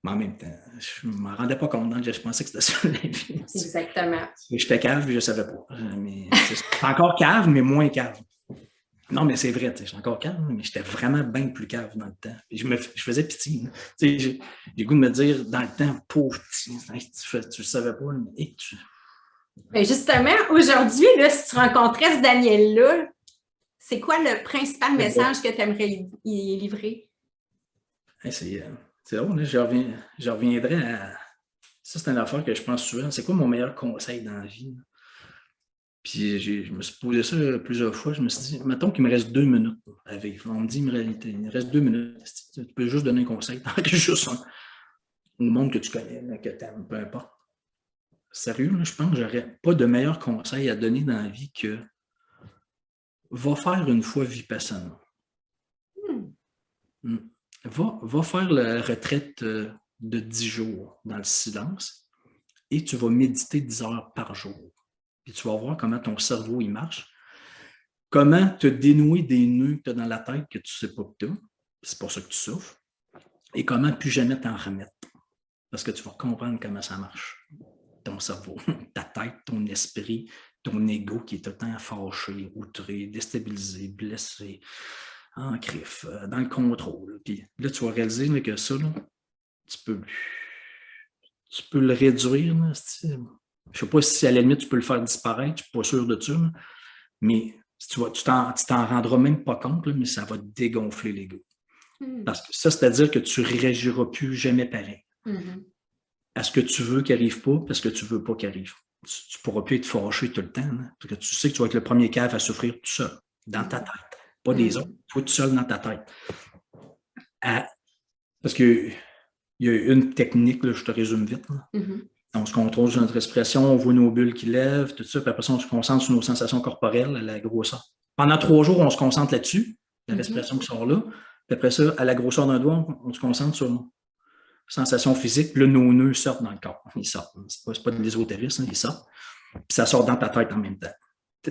Mais en même temps, je ne m'en rendais pas compte. Je pensais que c'était ça la vie. Exactement. J'étais cave, je ne savais pas. C'est encore cave, mais moins cave. Non, mais c'est vrai, je suis encore cave, mais j'étais vraiment bien plus cave dans le temps. Et je faisais pitié. J'ai le goût de me dire, dans le temps, pauvre petit, tu ne savais pas. Mais Mais justement, aujourd'hui, là, si tu rencontrais ce Daniel-là, c'est quoi le principal message que tu aimerais y livrer? C'est drôle, je reviendrai à... Ça, c'est une affaire que je pense souvent. C'est quoi mon meilleur conseil dans la vie? Puis je me suis posé ça plusieurs fois. Je me suis dit, mettons qu'il me reste 2 minutes à vivre. On me dit, il me reste 2 minutes. Tu peux juste donner un conseil. Tant que juste au monde que tu connais, que tu aimes, peu importe. Sérieux, là, je pense que j'aurais pas de meilleur conseil à donner dans la vie que va faire une fois Vipassana. Va faire la retraite de 10 jours dans le silence et tu vas méditer 10 heures par jour. Puis tu vas voir comment ton cerveau il marche, comment te dénouer des nœuds que tu as dans la tête que tu ne sais pas que tu as, c'est pour ça que tu souffres, et comment plus jamais t'en remettre. Parce que tu vas comprendre comment ça marche. Ton cerveau, ta tête, ton esprit, ton ego qui est tout le temps fâché, outré, déstabilisé, blessé, en crif, dans le contrôle. Puis là, tu vas réaliser là, que ça, là, tu peux le réduire. Là, je ne sais pas si à la limite tu peux le faire disparaître, je ne suis pas sûr de ça, là, mais tu t'en rendras même pas compte, là, mais ça va dégonfler l'ego. Parce que ça, c'est-à-dire que tu ne réagiras plus jamais pareil. À ce que tu veux qu'il n'arrive pas, parce que tu ne veux pas qu'il arrive. Tu ne pourras plus être fâché tout le temps, hein, parce que tu sais que tu vas être le premier cave à souffrir tout seul, dans ta tête. Pas des autres, toi tout seul dans ta tête. Parce qu'il y a une technique, là, je te résume vite. On se contrôle sur notre respiration, on voit nos bulles qui lèvent, tout ça, puis après ça, on se concentre sur nos sensations corporelles, la grosseur. Pendant 3 jours, on se concentre là-dessus, la respiration qui sort là. Puis après ça, à la grosseur d'un doigt, on se concentre sur sensation physique. Là, nos nœuds sortent dans le corps. Ils sortent. C'est pas de l'ésotérisme, ils sortent. Puis ça sort dans ta tête en même temps.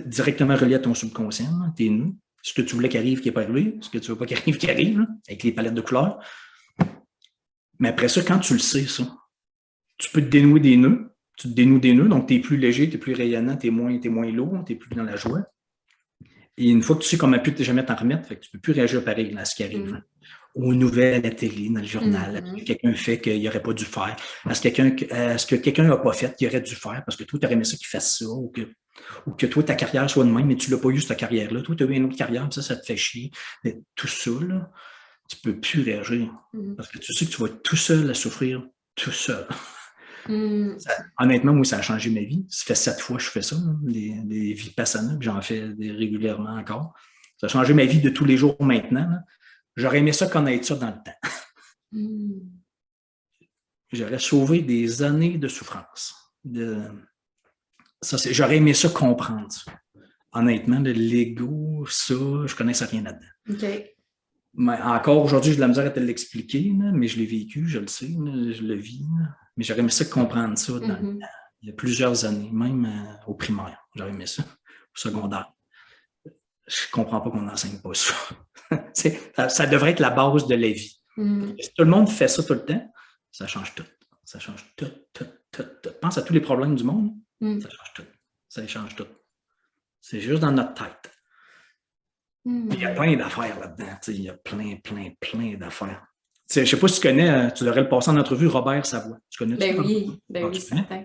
Directement relié à ton subconscient, là, tes nœuds. Ce que tu voulais qu'il arrive, qui n'est pas arrivé. Ce que tu veux pas qu'il arrive, qui arrive, là, avec les palettes de couleurs. Mais après ça, quand tu le sais, ça, tu peux te dénouer des nœuds. Tu te dénoues des nœuds, donc tu es plus léger, tu es plus rayonnant, tu es moins lourd, tu es plus dans la joie. Et une fois que tu sais comment plus jamais t'en remettre, fait que tu ne peux plus réagir pareil à ce qui arrive. Aux nouvelles, à la télé, dans le journal, à ce que quelqu'un fait qu'il n'aurait pas dû faire, à ce que quelqu'un n'a pas fait qu'il aurait dû faire, parce que toi, tu aurais aimé ça qu'il fasse ça, ou que toi, ta carrière soit de même, mais tu ne l'as pas eu, cette carrière-là. Toi, tu as eu une autre carrière, ça te fait chier. Mais tout ça, là, tu ne peux plus réagir. Parce que tu sais que tu vas être tout seul à souffrir, tout seul. Honnêtement, moi, ça a changé ma vie. Ça fait 7 fois que je fais ça, des vipassana, puis j'en fais régulièrement encore. Ça a changé ma vie de tous les jours maintenant. Là. J'aurais aimé ça connaître ça dans le temps. J'aurais sauvé des années de souffrance. J'aurais aimé ça comprendre ça. Honnêtement, l'ego, ça, je ne connaissais rien là-dedans. Okay. Mais encore aujourd'hui, j'ai de la misère à te l'expliquer, là, mais je l'ai vécu, je le sais, là, je le vis. Là. Mais j'aurais aimé ça comprendre ça il y a plusieurs années, même au primaire. J'aurais aimé ça, au secondaire. Je ne comprends pas qu'on n'enseigne pas ça. Ça devrait être la base de la vie. Si tout le monde fait ça tout le temps, ça change tout. Ça change tout. Pense à tous les problèmes du monde, ça change tout. Ça change tout. C'est juste dans notre tête. Il y a plein d'affaires là-dedans. Il y a plein d'affaires. Je ne sais pas si tu connais, tu devrais le passer en entrevue, Robert Savoie. Tu connais ça? Oui, certain.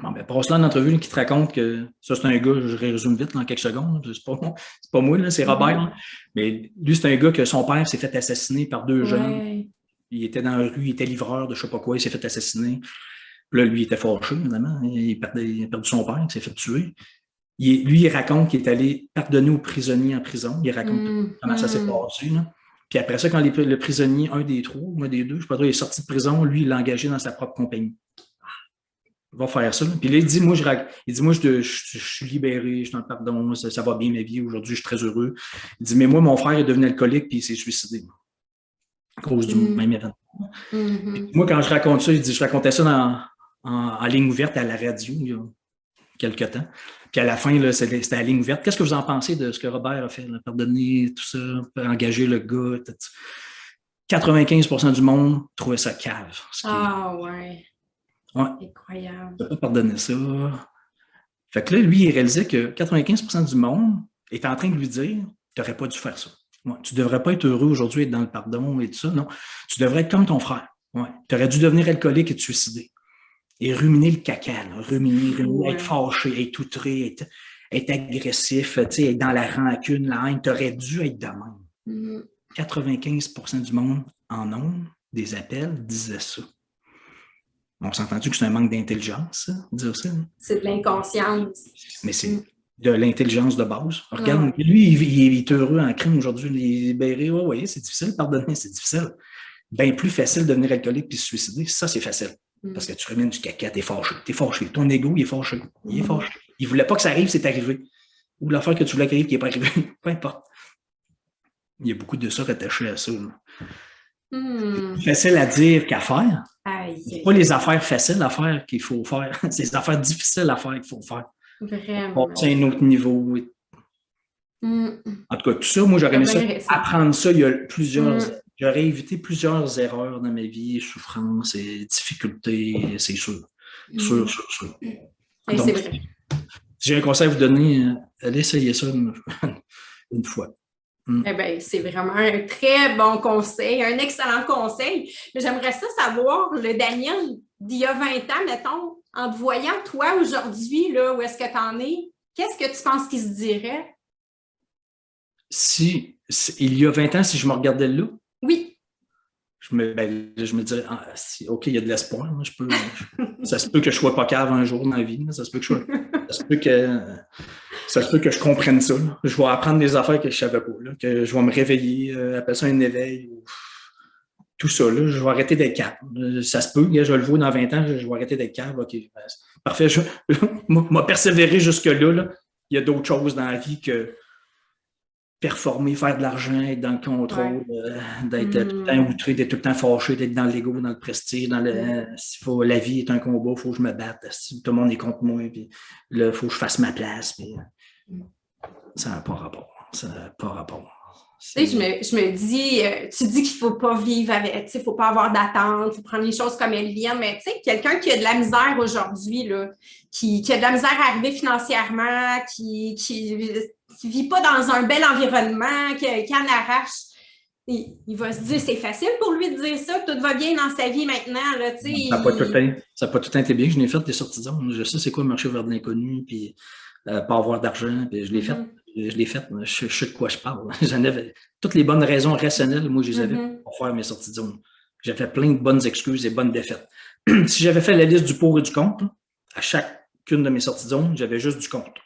Bon, passe-là en entrevue qui te raconte que ça, c'est un gars, je résume vite dans quelques secondes, c'est pas moi, là, c'est Robert. Là. Mais lui, c'est un gars que son père s'est fait assassiner par 2 jeunes. Il était dans la rue, il était livreur de je ne sais pas quoi, il s'est fait assassiner. Puis là, lui, il était fâché, évidemment. Il a perdu son père, il s'est fait tuer. Lui, il raconte qu'il est allé pardonner aux prisonniers en prison. Il raconte comment ça s'est passé. Là. Puis après ça, quand le prisonnier, un des 3, ou un des 2, je ne sais pas trop, il est sorti de prison, lui, il l'a engagé dans sa propre compagnie. Il va faire ça. Là. Puis là, il dit, moi, je suis libéré, je suis dans le pardon, ça va bien ma vie, aujourd'hui, je suis très heureux. Il dit, mais moi, mon frère est devenu alcoolique, puis il s'est suicidé. À cause du même événement. Moi, quand je raconte ça, il dit, je racontais ça en ligne ouverte à la radio, il y a quelques temps. Puis à la fin, là, c'était à la ligne ouverte. Qu'est-ce que vous en pensez de ce que Robert a fait? Là? Pardonner, tout ça, engager le gars. 95% du monde trouvait ça cave. Ouais. Incroyable. Il n'a pas pardonné ça. Fait que là, lui, il réalisait que 95% du monde était en train de lui dire « Tu n'aurais pas dû faire ça. Ouais, tu ne devrais pas être heureux aujourd'hui, être dans le pardon et tout ça. Non, tu devrais être comme ton frère. Ouais. Tu aurais dû devenir alcoolique et te suicider. » Et ruminer le caca, là. Ruminer, être fâché, être outré, être agressif, être dans la rancune, la haine. Tu aurais dû être de même. 95% du monde en nombre des appels disaient ça. On s'est entendu que c'est un manque d'intelligence, ça, dire ça. C'est de l'inconscience. Mais c'est de l'intelligence de base. Regarde, lui, il est heureux en crime aujourd'hui. Il est libéré. Oui, c'est difficile, pardonner, c'est difficile. Bien plus facile de devenir alcoolique puis se suicider, ça, c'est facile. Parce que tu rumines du caca, t'es fâché. Ton ego, il est fâché. Il est fâché. Il voulait pas que ça arrive, c'est arrivé. Ou l'affaire que tu voulais qu'il arrive, qui n'est pas arrivé. Peu importe. Il y a beaucoup de ça rattaché à ça. C'est plus facile à dire qu'à faire. C'est pas les affaires faciles à faire qu'il faut faire. C'est les affaires difficiles à faire qu'il faut faire. Vraiment. C'est un autre niveau. En tout cas, tout ça, moi, j'aurais aimé ça. Apprendre ça, il y a plusieurs... J'aurais évité plusieurs erreurs dans ma vie, souffrances et difficultés, c'est sûr. Sûr. Donc, c'est vrai. Si j'ai un conseil à vous donner, allez essayer ça une fois. Eh bien, c'est vraiment un très bon conseil, un excellent conseil. Mais j'aimerais ça savoir, le Daniel d'il y a 20 ans, mettons, en te voyant, toi, aujourd'hui, là, où est-ce que tu en es, qu'est-ce que tu penses qu'il se dirait? Il y a 20 ans, si je me regardais là, oui. Je me dirais, OK, il y a de l'espoir. Ça se peut que je ne sois pas cave un jour dans la vie. Ça se peut que je comprenne ça. Là. Je vais apprendre des affaires que je ne savais pas. Là, que je vais me réveiller, appeler ça un éveil. Tout ça. Là, je vais arrêter d'être cave. Ça se peut, je le vois dans 20 ans, je vais arrêter d'être cave. OK, parfait. Je vais persévérer jusque-là. Là. Il y a d'autres choses dans la vie que performer, faire de l'argent, être dans le contrôle, d'être tout le temps outré, d'être tout le temps fâché, d'être dans l'ego, dans le prestige, la vie est un combat, il faut que je me batte, tout le monde est contre moi, puis là, il faut que je fasse ma place, puis ça n'a pas rapport. Ça n'a pas rapport. Tu sais, je me dis, tu dis qu'il ne faut pas vivre avec, tu sais, il ne faut pas avoir d'attente, il faut prendre les choses comme elles viennent, mais tu sais, quelqu'un qui a de la misère aujourd'hui, là, qui a de la misère à arriver financièrement, qui vit pas dans un bel environnement, qui en arrache, il va se dire, c'est facile pour lui de dire ça, que tout va bien dans sa vie maintenant, là, tu sais. Ça n'a pas tout été bien. Je n'ai fait des sorties de zone. Je sais c'est quoi marcher vers de l'inconnu, puis pas avoir d'argent, puis je l'ai fait. Je l'ai fait, je sais de quoi je parle. J'en avais toutes les bonnes raisons rationnelles, moi, je les avais pour faire mes sorties de zone. J'avais plein de bonnes excuses et bonnes défaites. Si j'avais fait la liste du pour et du contre, à chacune de mes sorties de zone, j'avais juste du contre.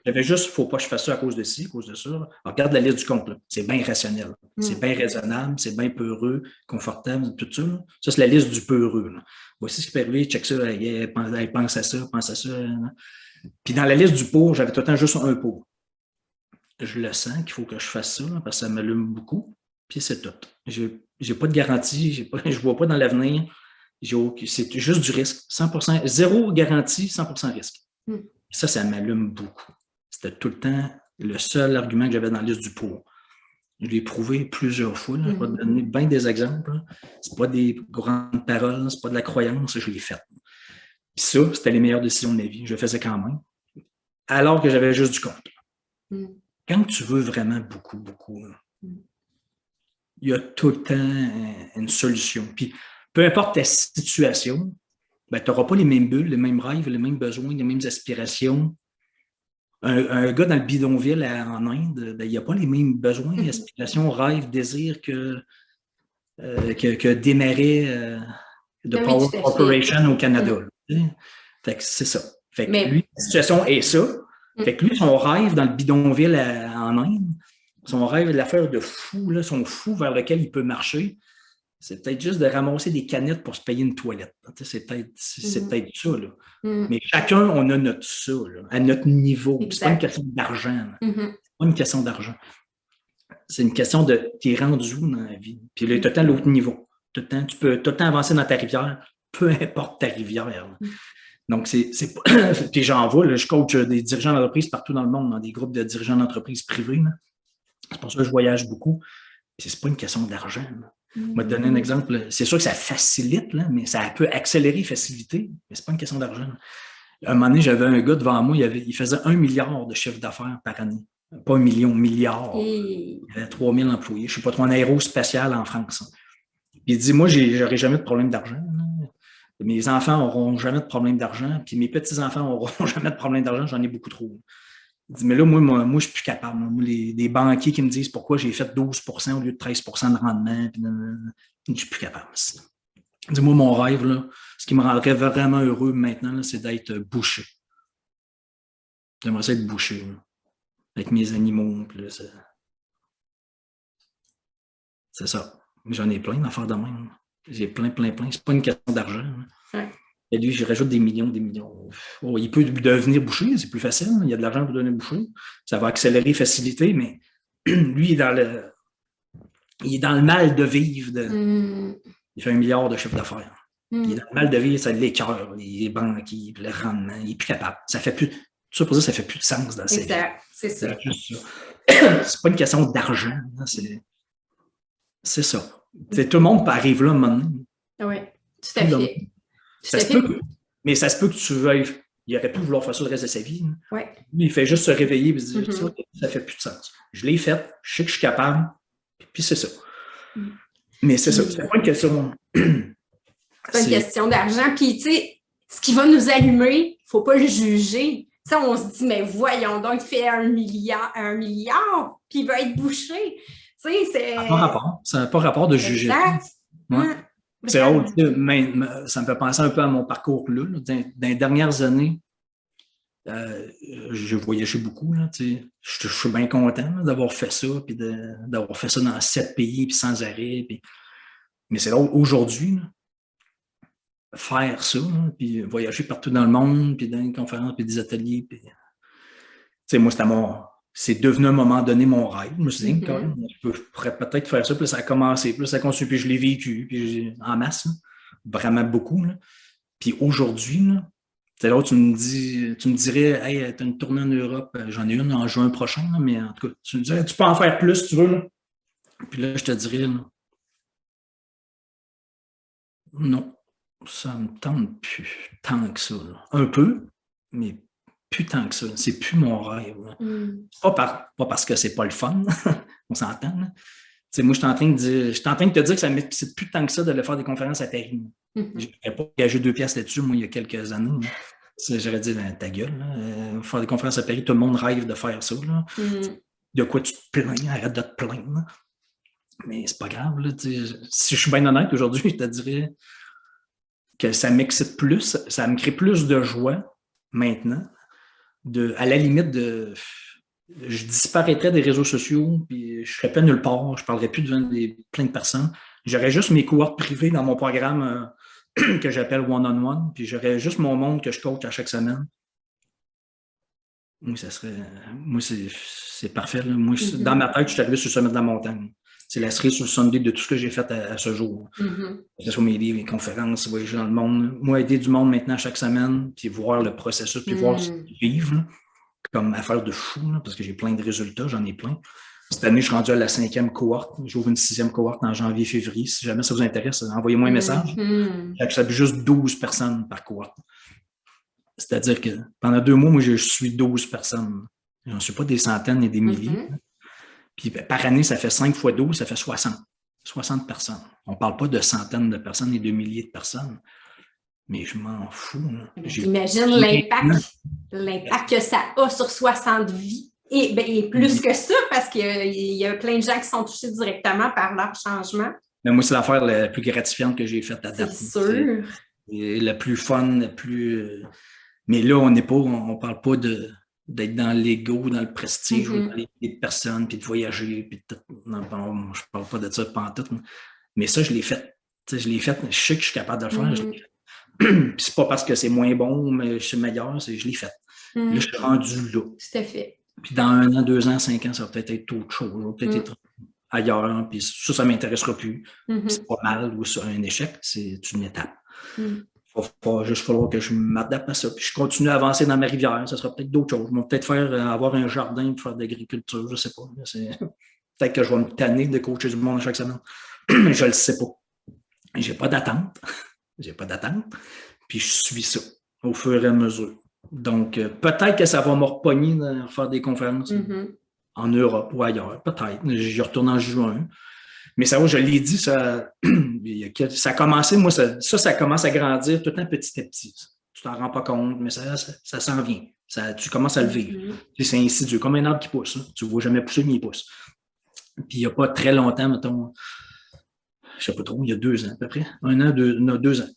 J'avais juste, il ne faut pas que je fasse ça à cause de ci, à cause de ça. Alors, regarde la liste du contre. C'est bien rationnel. C'est bien raisonnable, c'est bien peureux, confortable, tout ça. Ça, c'est la liste du peureux. Là. Voici ce qui peut arriver, check ça, pense à ça, pense à ça. Là. Puis dans la liste du pour, j'avais tout le temps juste un pour. Je le sens qu'il faut que je fasse ça, parce que ça m'allume beaucoup, puis c'est tout. Je n'ai pas de garantie, je ne vois pas dans l'avenir, c'est juste du risque, 100%, zéro garantie, 100% risque. Ça m'allume beaucoup. C'était tout le temps le seul argument que j'avais dans la liste du pour. Je l'ai prouvé plusieurs fois, là. Je vais te donner bien des exemples. Ce n'est pas des grandes paroles, ce n'est pas de la croyance, je l'ai fait. Puis ça, c'était les meilleures décisions de ma vie, je le faisais quand même, alors que j'avais juste du contre. Quand tu veux vraiment beaucoup, beaucoup, il y a tout le temps une solution. Puis, peu importe ta situation, ben, tu n'auras pas les mêmes bulles, les mêmes rêves, les mêmes besoins, les mêmes aspirations. Un gars dans le bidonville en Inde, ben, il n'y a pas les mêmes besoins, aspirations, rêves, désirs que Desmarais de Power Corporation au Canada. Fait que c'est ça. Fait que lui, la situation est ça. Fait que lui, son rêve dans le bidonville en Inde, son rêve de l'affaire de fou, là, son fou vers lequel il peut marcher, c'est peut-être juste de ramasser des canettes pour se payer une toilette. C'est peut-être ça. Là. Mais chacun, on a notre ça, là, à notre niveau. C'est pas une question d'argent. C'est pas une question d'argent. C'est une question de t'es rendu où dans la vie. Puis là, tu as tout le temps l'autre niveau. Tu peux tout le temps avancer dans ta rivière, peu importe ta rivière. Donc, c'est pas... Puis j'en vois, là, je coach des dirigeants d'entreprise partout dans le monde, dans des groupes de dirigeants d'entreprise privés. Là. C'est pour ça que je voyage beaucoup. Puis c'est pas une question d'argent. Je vais te donner un exemple. C'est sûr que ça facilite, là, mais ça peut accélérer, faciliter, mais c'est pas une question d'argent. À un moment donné, j'avais un gars devant moi, il faisait 1 milliard de chiffre d'affaires par année. Pas 1 million, milliard. Il avait 3000 employés. Je ne sais pas trop, en aérospatial en France. Puis il dit, moi, j'aurai jamais de problème d'argent. Là. Mes enfants n'auront jamais de problème d'argent, puis mes petits-enfants n'auront jamais de problème d'argent, j'en ai beaucoup trop. Il dit, mais là, moi je ne suis plus capable. Moi, des banquiers qui me disent pourquoi j'ai fait 12% au lieu de 13% de rendement, puis je ne suis plus capable. Il dit, moi, mon rêve, là, ce qui me rendrait vraiment heureux maintenant, là, c'est d'être boucher. J'aimerais ça être boucher, là, avec mes animaux. Puis là, c'est ça. J'en ai plein d'affaires de même. J'ai plein. C'est pas une question d'argent. Et lui, je rajoute des millions. Oh, il peut devenir boucher, c'est plus facile. Il y a de l'argent pour devenir boucher. Ça va accélérer, faciliter, mais lui, il est dans le mal de vivre. Il fait 1 milliard de chiffre d'affaires. Il est dans le mal de vivre, ça l'écœure, les banquiers, le rendement. Il n'est plus capable. Ça fait plus. Tout ça pour dire, ça fait plus de sens dans sa vie. Exact, c'est ça. C'est pas une question d'argent. C'est ça. Tout le monde arrive là un moment donné. Oui, tout à fait. Mais ça se peut que tu veuilles. Il aurait pu vouloir faire ça le reste de sa vie. Ouais. Lui, il fait juste se réveiller et se dire ça fait plus de sens. Je l'ai fait, je sais que je suis capable, puis c'est ça. Mais c'est ça. C'est pas une question. C'est pas une question d'argent. Puis, tu sais, ce qui va nous allumer, il ne faut pas le juger. Tu sais, on se dit, mais voyons donc, il fait 1 milliard, puis il va être bouché. Tu sais, c'est. Ça n'a pas rapport de juger. Exact. Ouais. C'est autre, ça me fait penser un peu à mon parcours là. Dans les dernières années, j'ai voyagé beaucoup. Là, je suis bien content là, d'avoir fait ça, puis d'avoir fait ça dans 7 pays, puis sans arrêt. Puis... Mais c'est drôle, aujourd'hui, là, faire ça, là, puis voyager partout dans le monde, puis dans des conférences, puis des ateliers. Puis... Moi, c'était c'est devenu à un moment donné mon rêve. Je me suis dit, je pourrais peut-être faire ça. Puis là, ça a commencé, puis là, ça a continué, puis je l'ai vécu, puis en masse, là, vraiment beaucoup. Là. Puis aujourd'hui, là, là, tu me dirais, hey, tu as une tournée en Europe, j'en ai une en juin prochain, là, mais en tout cas, tu me dirais, tu peux en faire plus si tu veux. Là. Puis là, je te dirais, là, non, ça me tente plus tant que ça. Là. Un peu, mais plus tant que ça. C'est plus mon rêve. Pas parce que c'est pas le fun, on s'entend. Moi, je suis en train de te dire que ça ne m'excite plus tant que ça de le faire des conférences à Paris. Je n'aurais pas engagé 2 piastres là-dessus, moi, il y a quelques années. J'aurais dit, ta gueule, faire des conférences à Paris, tout le monde rêve de faire ça. Là. De quoi tu te plains, arrête de te plaindre. Là. Mais c'est pas grave. Là, si je suis bien honnête aujourd'hui, je te dirais que ça m'excite plus, ça me crée plus de joie maintenant. À la limite, je disparaîtrais des réseaux sociaux, puis je serais pas nulle part, je parlerais plus devant plein de personnes. J'aurais juste mes cohortes privées dans mon programme que j'appelle One-on-One, puis j'aurais juste mon monde que je coach à chaque semaine. Moi, c'est parfait. Là. Moi, dans ma tête, je suis arrivé sur le sommet de la montagne. C'est la cerise sur le Sunday de tout ce que j'ai fait à ce jour. Que ce soit mes livres, mes conférences, voyager dans le monde. Moi, aider du monde maintenant chaque semaine, puis voir le processus, puis voir ce qu'ils vivent, là, comme affaire de fou, là, parce que j'ai plein de résultats, j'en ai plein. Cette année, je suis rendu à la 5e cohorte. J'ouvre une 6e cohorte en janvier-février. Si jamais ça vous intéresse, envoyez-moi un message. J'accepte juste 12 personnes par cohorte. C'est-à-dire que pendant 2 mois, moi, je suis 12 personnes. Je n'en suis pas des centaines et des milliers. Puis par année, ça fait 5 fois 12, ça fait 60. 60 personnes. On ne parle pas de centaines de personnes et de milliers de personnes. Mais je m'en fous. J'imagine l'impact que ça a sur 60 vies. Et plus que ça, parce qu'il y a plein de gens qui sont touchés directement par leur changement. Mais moi, c'est l'affaire la plus gratifiante que j'ai faite à date. C'est sûr. Et la plus fun, la plus... Mais là, on ne parle pas d'être dans l'ego, dans le prestige, ou dans les personnes, puis de voyager, puis de tout. Non, je ne parle pas de ça pantoute. Mais ça, je l'ai fait. Je l'ai fait, je sais que je suis capable de le faire. Je l'ai fait. Puis c'est pas parce que c'est moins bon, mais je suis meilleur, je l'ai fait. Là, je suis rendu là. Tout à fait. Puis dans 1 an, 2 ans, 5 ans, ça va peut-être être autre chose. Ça va peut-être être ailleurs, puis ça ne m'intéressera plus. C'est pas mal ou c'est un échec, c'est une étape. Il va juste falloir que je m'adapte à ça. Puis je continue à avancer dans ma rivière. Ça sera peut-être d'autres choses. Je vais peut-être avoir un jardin pour faire de l'agriculture, je ne sais pas. Peut-être que je vais me tanner de coacher du monde chaque semaine. Mais je ne le sais pas. J'ai pas d'attente. Puis je suis ça au fur et à mesure. Donc, peut-être que ça va me repogner de faire des conférences en Europe ou ailleurs. Peut-être. J'y retourne en juin. Mais ça va, je l'ai dit, ça a commencé, moi, ça commence à grandir tout le temps petit à petit. Tu t'en rends pas compte, mais ça s'en vient. Tu commences à le vivre. C'est insidieux, comme un arbre qui pousse. Hein. Tu ne vois jamais pousser, mais il pousse. Puis il n'y a pas très longtemps, mettons, je ne sais pas trop, il y a 2 ans à peu près. 1 an, 2 ans.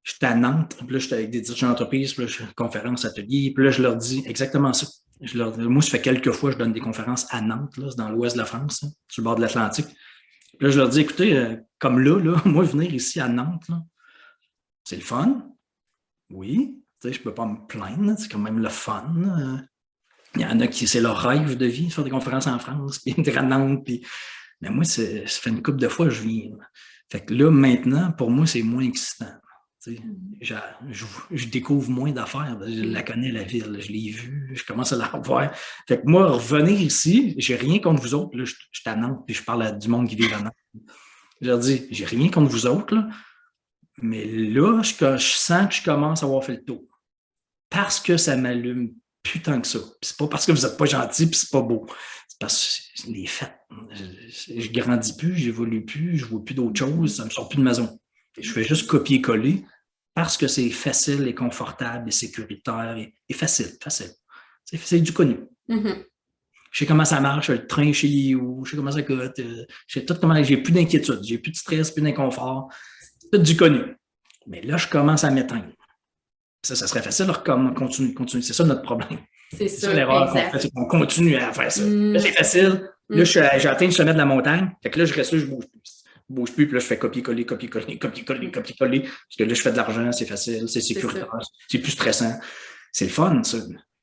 J'étais à Nantes, puis là, j'étais avec des dirigeants d'entreprise, puis là, je fais une conférence, atelier, puis là, je leur dis exactement ça. Moi, ça fait quelques fois que je donne des conférences à Nantes, là, c'est dans l'ouest de la France, là, sur le bord de l'Atlantique. Puis là, je leur dis, écoutez, comme là, moi, venir ici à Nantes, là, c'est le fun. Oui, tu sais, je ne peux pas me plaindre, c'est quand même le fun. Il y en a qui, c'est leur rêve de vie, de faire des conférences en France, puis venir à Nantes, puis... Mais moi, ça fait une couple de fois que je viens. Là. Fait que là, maintenant, pour moi, c'est moins excitant. Je découvre moins d'affaires. Je la connais, la ville. Je l'ai vue. Je commence à la revoir. Fait que moi, revenir ici, j'ai rien contre vous autres. Là, je suis à Nantes, puis je parle à du monde qui vit à Nantes. Je leur dis, j'ai rien contre vous autres, là, mais là, je sens que je commence à avoir fait le tour. Parce que ça m'allume plus tant que ça. Puis c'est pas parce que vous n'êtes pas gentil, puis c'est pas beau. C'est parce que je l'ai fait. Je grandis plus, j'évolue plus, je vois plus d'autres choses, ça me sort plus de maison. Et je fais juste copier-coller parce que c'est facile et confortable et sécuritaire et facile. C'est du connu. Je sais comment ça marche, le train chez où, je sais comment ça coûte, j'ai plus d'inquiétude, j'ai plus de stress, plus d'inconfort. C'est tout du connu. Mais là, je commence à m'éteindre. Ça serait facile de continuer. C'est ça notre problème. C'est ça l'erreur qu'on fait, c'est qu'on continue à faire ça. Là, c'est facile. Là, j'ai atteint le sommet de la montagne. Fait que là, je reste là, je bouge plus. Je bouge plus, puis là, je fais copier-coller. Parce que là, je fais de l'argent, c'est facile, c'est sécuritaire, c'est plus stressant. C'est le fun, ça.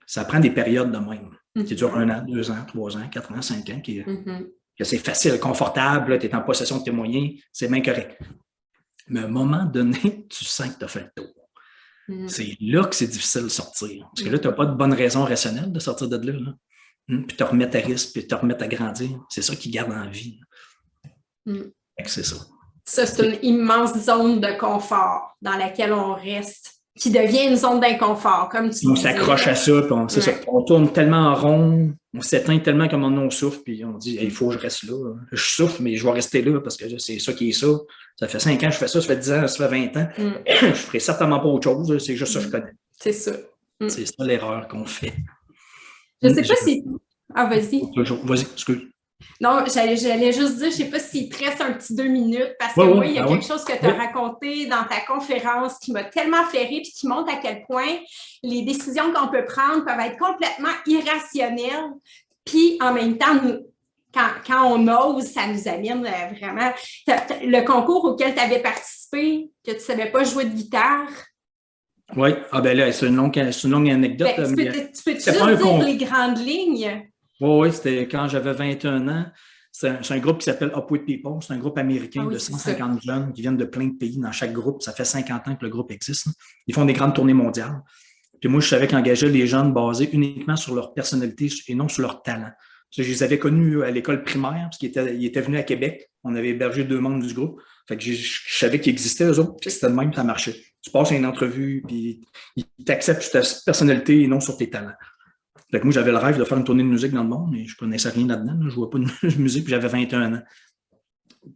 Ça prend des périodes de même. qui dure 1 an, 2 ans, 3 ans, 4 ans, 5 ans, que c'est facile, confortable, tu es en possession de tes moyens, c'est bien correct. Mais à un moment donné, tu sens que tu as fait le tour. C'est là que c'est difficile de sortir. Parce que là, tu n'as pas de bonne raison rationnelle de sortir de là. Puis te remettre à risque, puis te remettre à grandir. C'est ça qui garde en vie. C'est ça. Ça, c'est une immense zone de confort dans laquelle on reste, qui devient une zone d'inconfort, comme tu dis. On s'accroche à ça, puis ça, on tourne tellement en rond, on s'éteint tellement comme on souffle, puis on dit, il faut que je reste là. Je souffle, mais je vais rester là parce que c'est ça qui est ça. Ça fait 5 ans que je fais ça, ça fait 10 ans, ça fait 20 ans. Je ne ferai certainement pas autre chose, c'est juste ça que je connais. C'est ça. C'est ça l'erreur qu'on fait. Je ne sais pas si... Ah, vas-y. Vas-y, excuse. Non, j'allais juste dire, je ne sais pas s'il te reste un petit 2 minutes, parce que moi, il y a quelque chose que tu as raconté dans ta conférence qui m'a tellement fait rire, puis qui montre à quel point les décisions qu'on peut prendre peuvent être complètement irrationnelles, puis en même temps, quand on ose, ça nous amène vraiment... Le concours auquel tu avais participé, que tu ne savais pas jouer de guitare... Oui, là, c'est une longue anecdote. Tu peux juste dire les grandes lignes? Oui, c'était quand j'avais 21 ans. C'est un groupe qui s'appelle Upward People. C'est un groupe américain de 150 jeunes qui viennent de plein de pays dans chaque groupe. Ça fait 50 ans que le groupe existe. Ils font des grandes tournées mondiales. Puis moi, je savais qu'engager les jeunes basés uniquement sur leur personnalité et non sur leur talent. Je les avais connus à l'école primaire parce qu'ils étaient venus à Québec. On avait hébergé 2 membres du groupe. Fait que je savais qu'ils existaient, eux autres, puis c'était de même, ça marchait. Tu passes à une entrevue, puis ils t'acceptent sur ta personnalité et non sur tes talents. Fait que moi, j'avais le rêve de faire une tournée de musique dans le monde, mais je ne connaissais rien là-dedans. Je ne jouais pas de musique, puis j'avais 21 ans.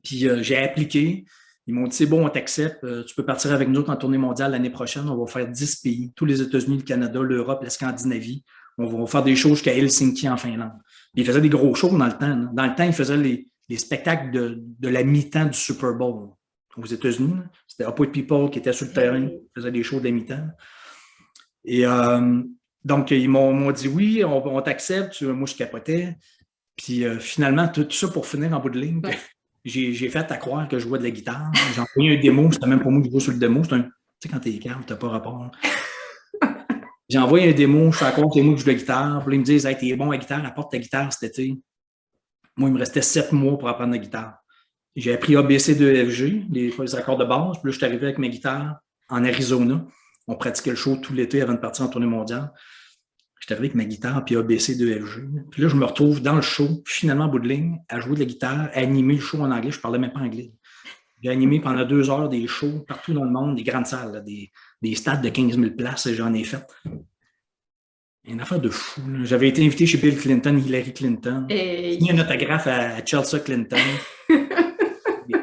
Puis j'ai appliqué. Ils m'ont dit, c'est bon, on t'accepte. Tu peux partir avec nous autres en tournée mondiale l'année prochaine. On va faire 10 pays, tous les États-Unis, le Canada, l'Europe, la Scandinavie. On va faire des shows jusqu'à Helsinki en Finlande. Puis ils faisaient des gros shows dans le temps. Là. Dans le temps, ils faisaient les spectacles de la mi-temps du Super Bowl aux États-Unis. C'était Upward People qui était sur le terrain, qui faisait des shows de la mi-temps. Et donc, ils m'ont dit oui, on t'accepte. Moi, je capotais. Puis finalement, tout ça pour finir en bout de ligne, j'ai fait à croire que je jouais de la guitare. J'ai envoyé un démo, c'était même pas moi qui jouais sur le démo. Tu sais, quand t'es calme, t'as pas rapport. J'ai envoyé un démo, je fais à croire que c'est moi qui joue de la guitare. Puis là, ils me disent, hey, t'es bon à la guitare, apporte ta guitare cet été. Moi, il me restait 7 mois pour apprendre la guitare. J'ai appris ABC2FG, les accords de base. Puis là, je suis arrivé avec ma guitare en Arizona. On pratiquait le show tout l'été avant de partir en tournée mondiale. J'étais arrivé avec ma guitare puis ABC2FG. Puis là, je me retrouve dans le show, finalement, en bout de ligne, à jouer de la guitare, à animer le show en anglais. Je ne parlais même pas anglais. J'ai animé pendant 2 heures des shows partout dans le monde, des grandes salles, là, des stades de 15 000 places, j'en ai fait. Une affaire de fou. Là. J'avais été invité chez Bill Clinton, Hillary Clinton. Signé un autographe à Chelsea Clinton.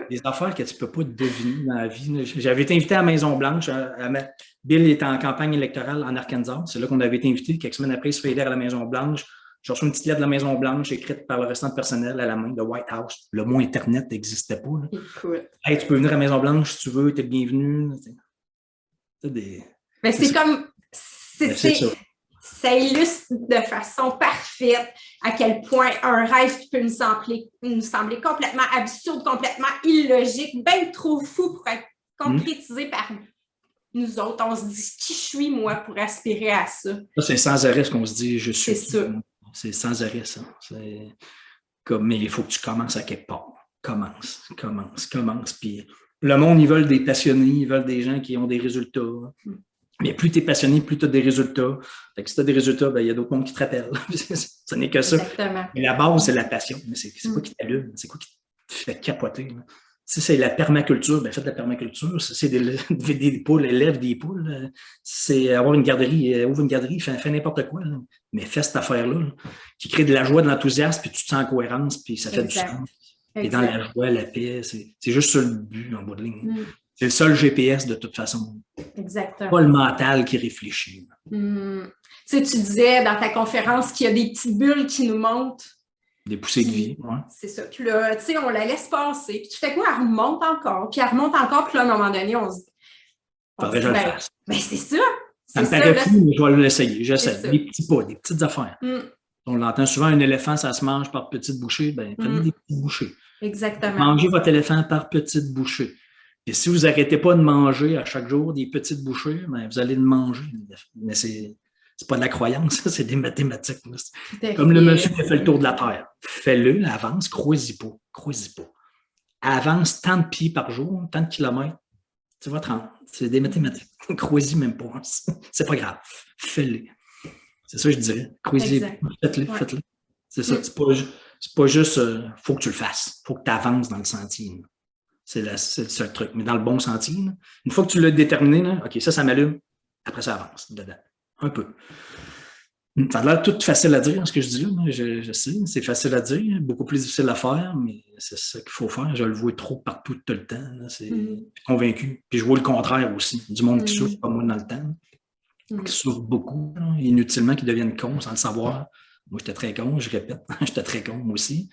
Des affaires que tu ne peux pas deviner dans la vie. J'avais été invité à la Maison-Blanche. Bill était en campagne électorale en Arkansas. C'est là qu'on avait été invité. Quelques semaines après, il se fait élire à la Maison-Blanche. J'ai reçu une petite lettre de la Maison-Blanche écrite par le restant de personnel à la main de White House. Le mot Internet n'existait pas. Hey, tu peux venir à la Maison-Blanche si tu veux, tu es bienvenu. Mais c'est comme... C'est ça. Ça illustre de façon parfaite à quel point un rêve peut nous sembler complètement absurde, complètement illogique, bien trop fou pour être concrétisé par nous autres. On se dit, qui je suis, moi, pour aspirer à ça? Ça, c'est sans arrêt ce qu'on se dit, je suis. C'est ça. C'est sans arrêt, ça. Mais il faut que tu commences à quelque part. Commence. Puis le monde, ils veulent des passionnés, ils veulent des gens qui ont des résultats. Mais plus tu es passionné, plus tu as des résultats. Fait que si tu as des résultats, il y a d'autres mondes qui te rappellent. Ce n'est que ça. Exactement. Mais la base, c'est la passion. Mais c'est quoi qui t'allume? C'est quoi qui te fait capoter? Là? Si c'est la permaculture, faites de la permaculture. Si c'est des poules, élève des poules. Si c'est avoir une garderie, ouvre une garderie, fais n'importe quoi. Là. Mais fais cette affaire-là, qui crée de la joie, de l'enthousiasme, puis tu te sens en cohérence, puis ça fait du sens. Et dans la joie, la paix, c'est juste ça le but en bout de ligne. C'est le seul GPS de toute façon. Exactement. Pas le mental qui réfléchit. Tu sais, tu disais dans ta conférence qu'il y a des petites bulles qui nous montent. Des poussées de vie, oui. C'est ça. Puis là, tu sais, on la laisse passer. Puis tout à coup, elle remonte encore. Puis elle remonte encore. Puis là, à un moment donné, on se dit... Faudrait que je le fasse. Ben, c'est ça. Ça me paraît fou, mais je vais l'essayer. J'essaie. Des petits pas, des petites affaires. On l'entend souvent, un éléphant, ça se mange par petites bouchées. Ben, prenez des petites bouchées. Exactement. Mangez votre éléphant par petites bouchées. Et si vous n'arrêtez pas de manger à chaque jour des petites bouchées, ben, vous allez le manger. Mais C'est pas de la croyance, c'est des mathématiques. Comme le monsieur qui a fait le tour de la Terre. Fais-le, avance, crois-y pas. Avance tant de pieds par jour, tant de kilomètres. Tu vas te rendre. C'est des mathématiques. Crois-y même pas. C'est pas grave. Fais-le. C'est ça que je dirais. Crois-y. Faites-le. C'est ça. C'est pas juste faut que tu le fasses. Faut que tu avances dans le sentier. C'est le seul truc. Mais dans le bon sentier, là, une fois que tu l'as déterminé, là, OK, ça m'allume. Après, ça avance dedans. Un peu. Ça a l'air tout facile à dire, ce que je dis là. Je sais, c'est facile à dire, beaucoup plus difficile à faire, mais c'est ça qu'il faut faire. Je le vois trop partout tout le temps. C'est convaincu. Puis je vois le contraire aussi. Du monde qui souffre, pas moi dans le temps, qui souffre beaucoup, là, inutilement, qui deviennent cons sans le savoir. Moi, j'étais très con, je répète. J'étais très con, moi aussi.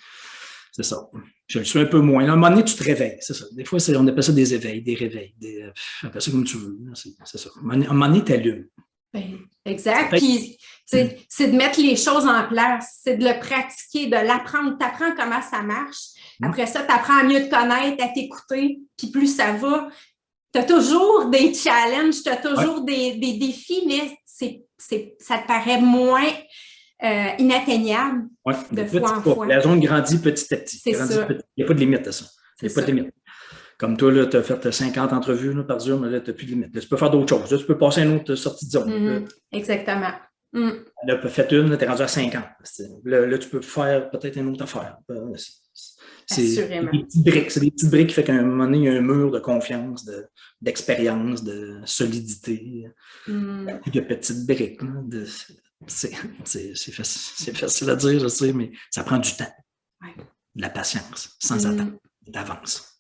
C'est ça. Je le suis un peu moins. À un moment donné, tu te réveilles, c'est ça. Des fois, on appelle ça des éveils, des réveils. Appelle ça comme tu veux. C'est ça. À un moment donné, tu allumes. Exact. Puis, c'est de mettre les choses en place, c'est de le pratiquer, de l'apprendre. Tu apprends comment ça marche. Après ça, tu apprends à mieux te connaître, à t'écouter. Puis plus ça va, tu as toujours des challenges, tu as toujours des défis, mais ça te paraît moins inatteignable de fois en fois. La zone grandit petit à petit. Il n'y a pas de limite à ça. Il n'y a pas de limite. Comme toi, tu as fait 50 entrevues là, par Zoom, là, tu n'as plus de limite. Là, tu peux faire d'autres choses. Là, tu peux passer à une autre sortie de zone. Exactement. Là, tu as fait une, tu es rendu à 50. Là, tu peux faire peut-être une autre affaire. C'est des petites briques. C'est des petites briques qui font qu'à un moment donné, il y a un mur de confiance, d'expérience, de solidité. De petites briques. C'est facile à dire, je sais, mais ça prend du temps. De la patience, sans attendre. D'avance.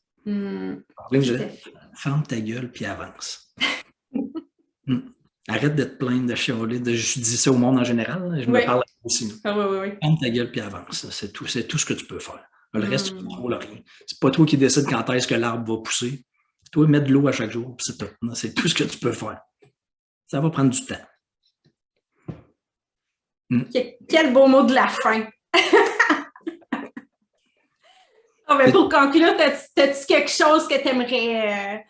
Ferme ta gueule puis avance. Arrête de te plaindre, de chialer. Je dis ça au monde en général. Je me parle aussi. Ferme ta gueule puis avance. C'est tout ce que tu peux faire. Le reste, tu ne contrôles rien. C'est pas toi qui décides quand est-ce que l'arbre va pousser. C'est toi mettre de l'eau à chaque jour, puis c'est tout. C'est tout ce que tu peux faire. Ça va prendre du temps. Quel beau mot de la fin! Pour conclure, as-tu quelque chose que tu aimerais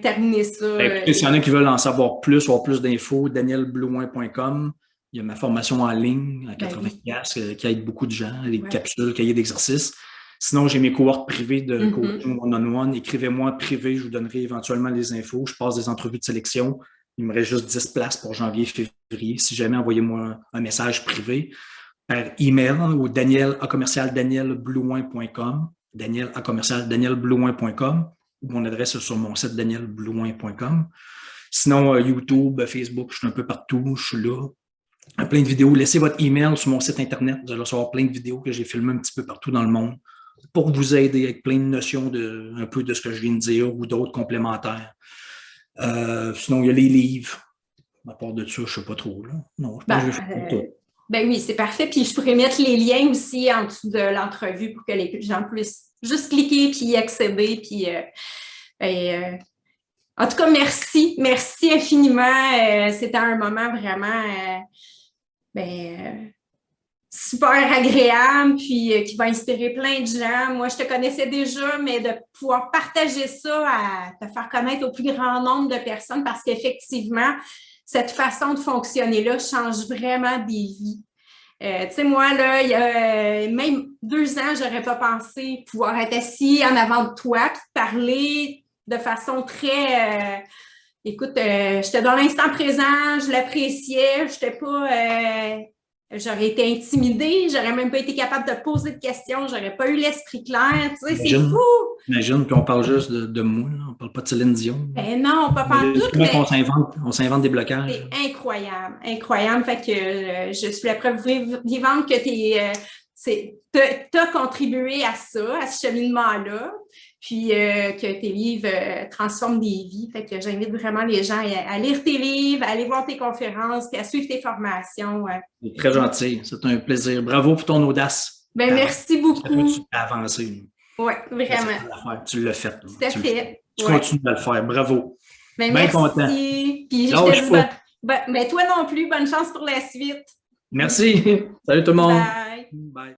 terminer ça? S'il y en a qui veulent en savoir plus, avoir plus d'infos, danielblouin.com. Il y a ma formation en ligne à 80$ qui aide beaucoup de gens, les capsules, cahiers d'exercices. Sinon, j'ai mes cohortes privées de coaching one-on-one. Écrivez-moi privé, je vous donnerai éventuellement les infos. Je passe des entrevues de sélection. Il me reste juste 10 places pour janvier, février. Si jamais, envoyez-moi un message privé par email ou daniel@danielblouin.com, daniel@danielblouin.com, ou mon adresse est sur mon site danielblouin.com. Sinon, YouTube, Facebook, je suis un peu partout, je suis là. Plein de vidéos. Laissez votre email sur mon site Internet. Vous allez recevoir plein de vidéos que j'ai filmées un petit peu partout dans le monde pour vous aider avec plein de notions un peu de ce que je viens de dire ou d'autres complémentaires. Sinon, il y a les livres. À part de ça, je ne sais pas trop. Là. Non, je pense que je vais faire tout. Ben oui, c'est parfait. Puis je pourrais mettre les liens aussi en dessous de l'entrevue pour que les gens puissent juste cliquer puis y accéder. Puis, en tout cas, merci. Merci infiniment. C'était un moment vraiment super agréable puis qui va inspirer plein de gens. Moi, je te connaissais déjà, mais de pouvoir partager ça, à te faire connaître au plus grand nombre de personnes parce qu'effectivement, cette façon de fonctionner-là change vraiment des vies. Tu sais, moi, là, il y a même 2 ans, je n'aurais pas pensé pouvoir être assis en avant de toi et parler de façon très... écoute, j'étais dans l'instant présent, je l'appréciais, j'étais pas... j'aurais été intimidée, j'aurais même pas été capable de poser de questions, j'aurais pas eu l'esprit clair, tu sais, c'est fou! Imagine, puis on parle juste de moi, là. On parle pas de Céline Dion. Ben non, pas tout, mais... On s'invente des blocages. C'est incroyable, incroyable. Fait que je suis la preuve vivante que tu as contribué à ça, à ce cheminement-là, puis que tes livres transforment des vies. Fait que j'invite vraiment les gens à lire tes livres, à aller voir tes conférences, puis à suivre tes formations. C'est très gentil, c'est un plaisir. Bravo pour ton audace. Ben, merci beaucoup. Tu as avancé. Oui, vraiment. Tu l'as fait. Tout à fait. Tu continues de le faire. Bravo. Ben, bien merci. Content. Puis toi non plus, bonne chance pour la suite. Merci. Salut tout le monde. Bye. Bye.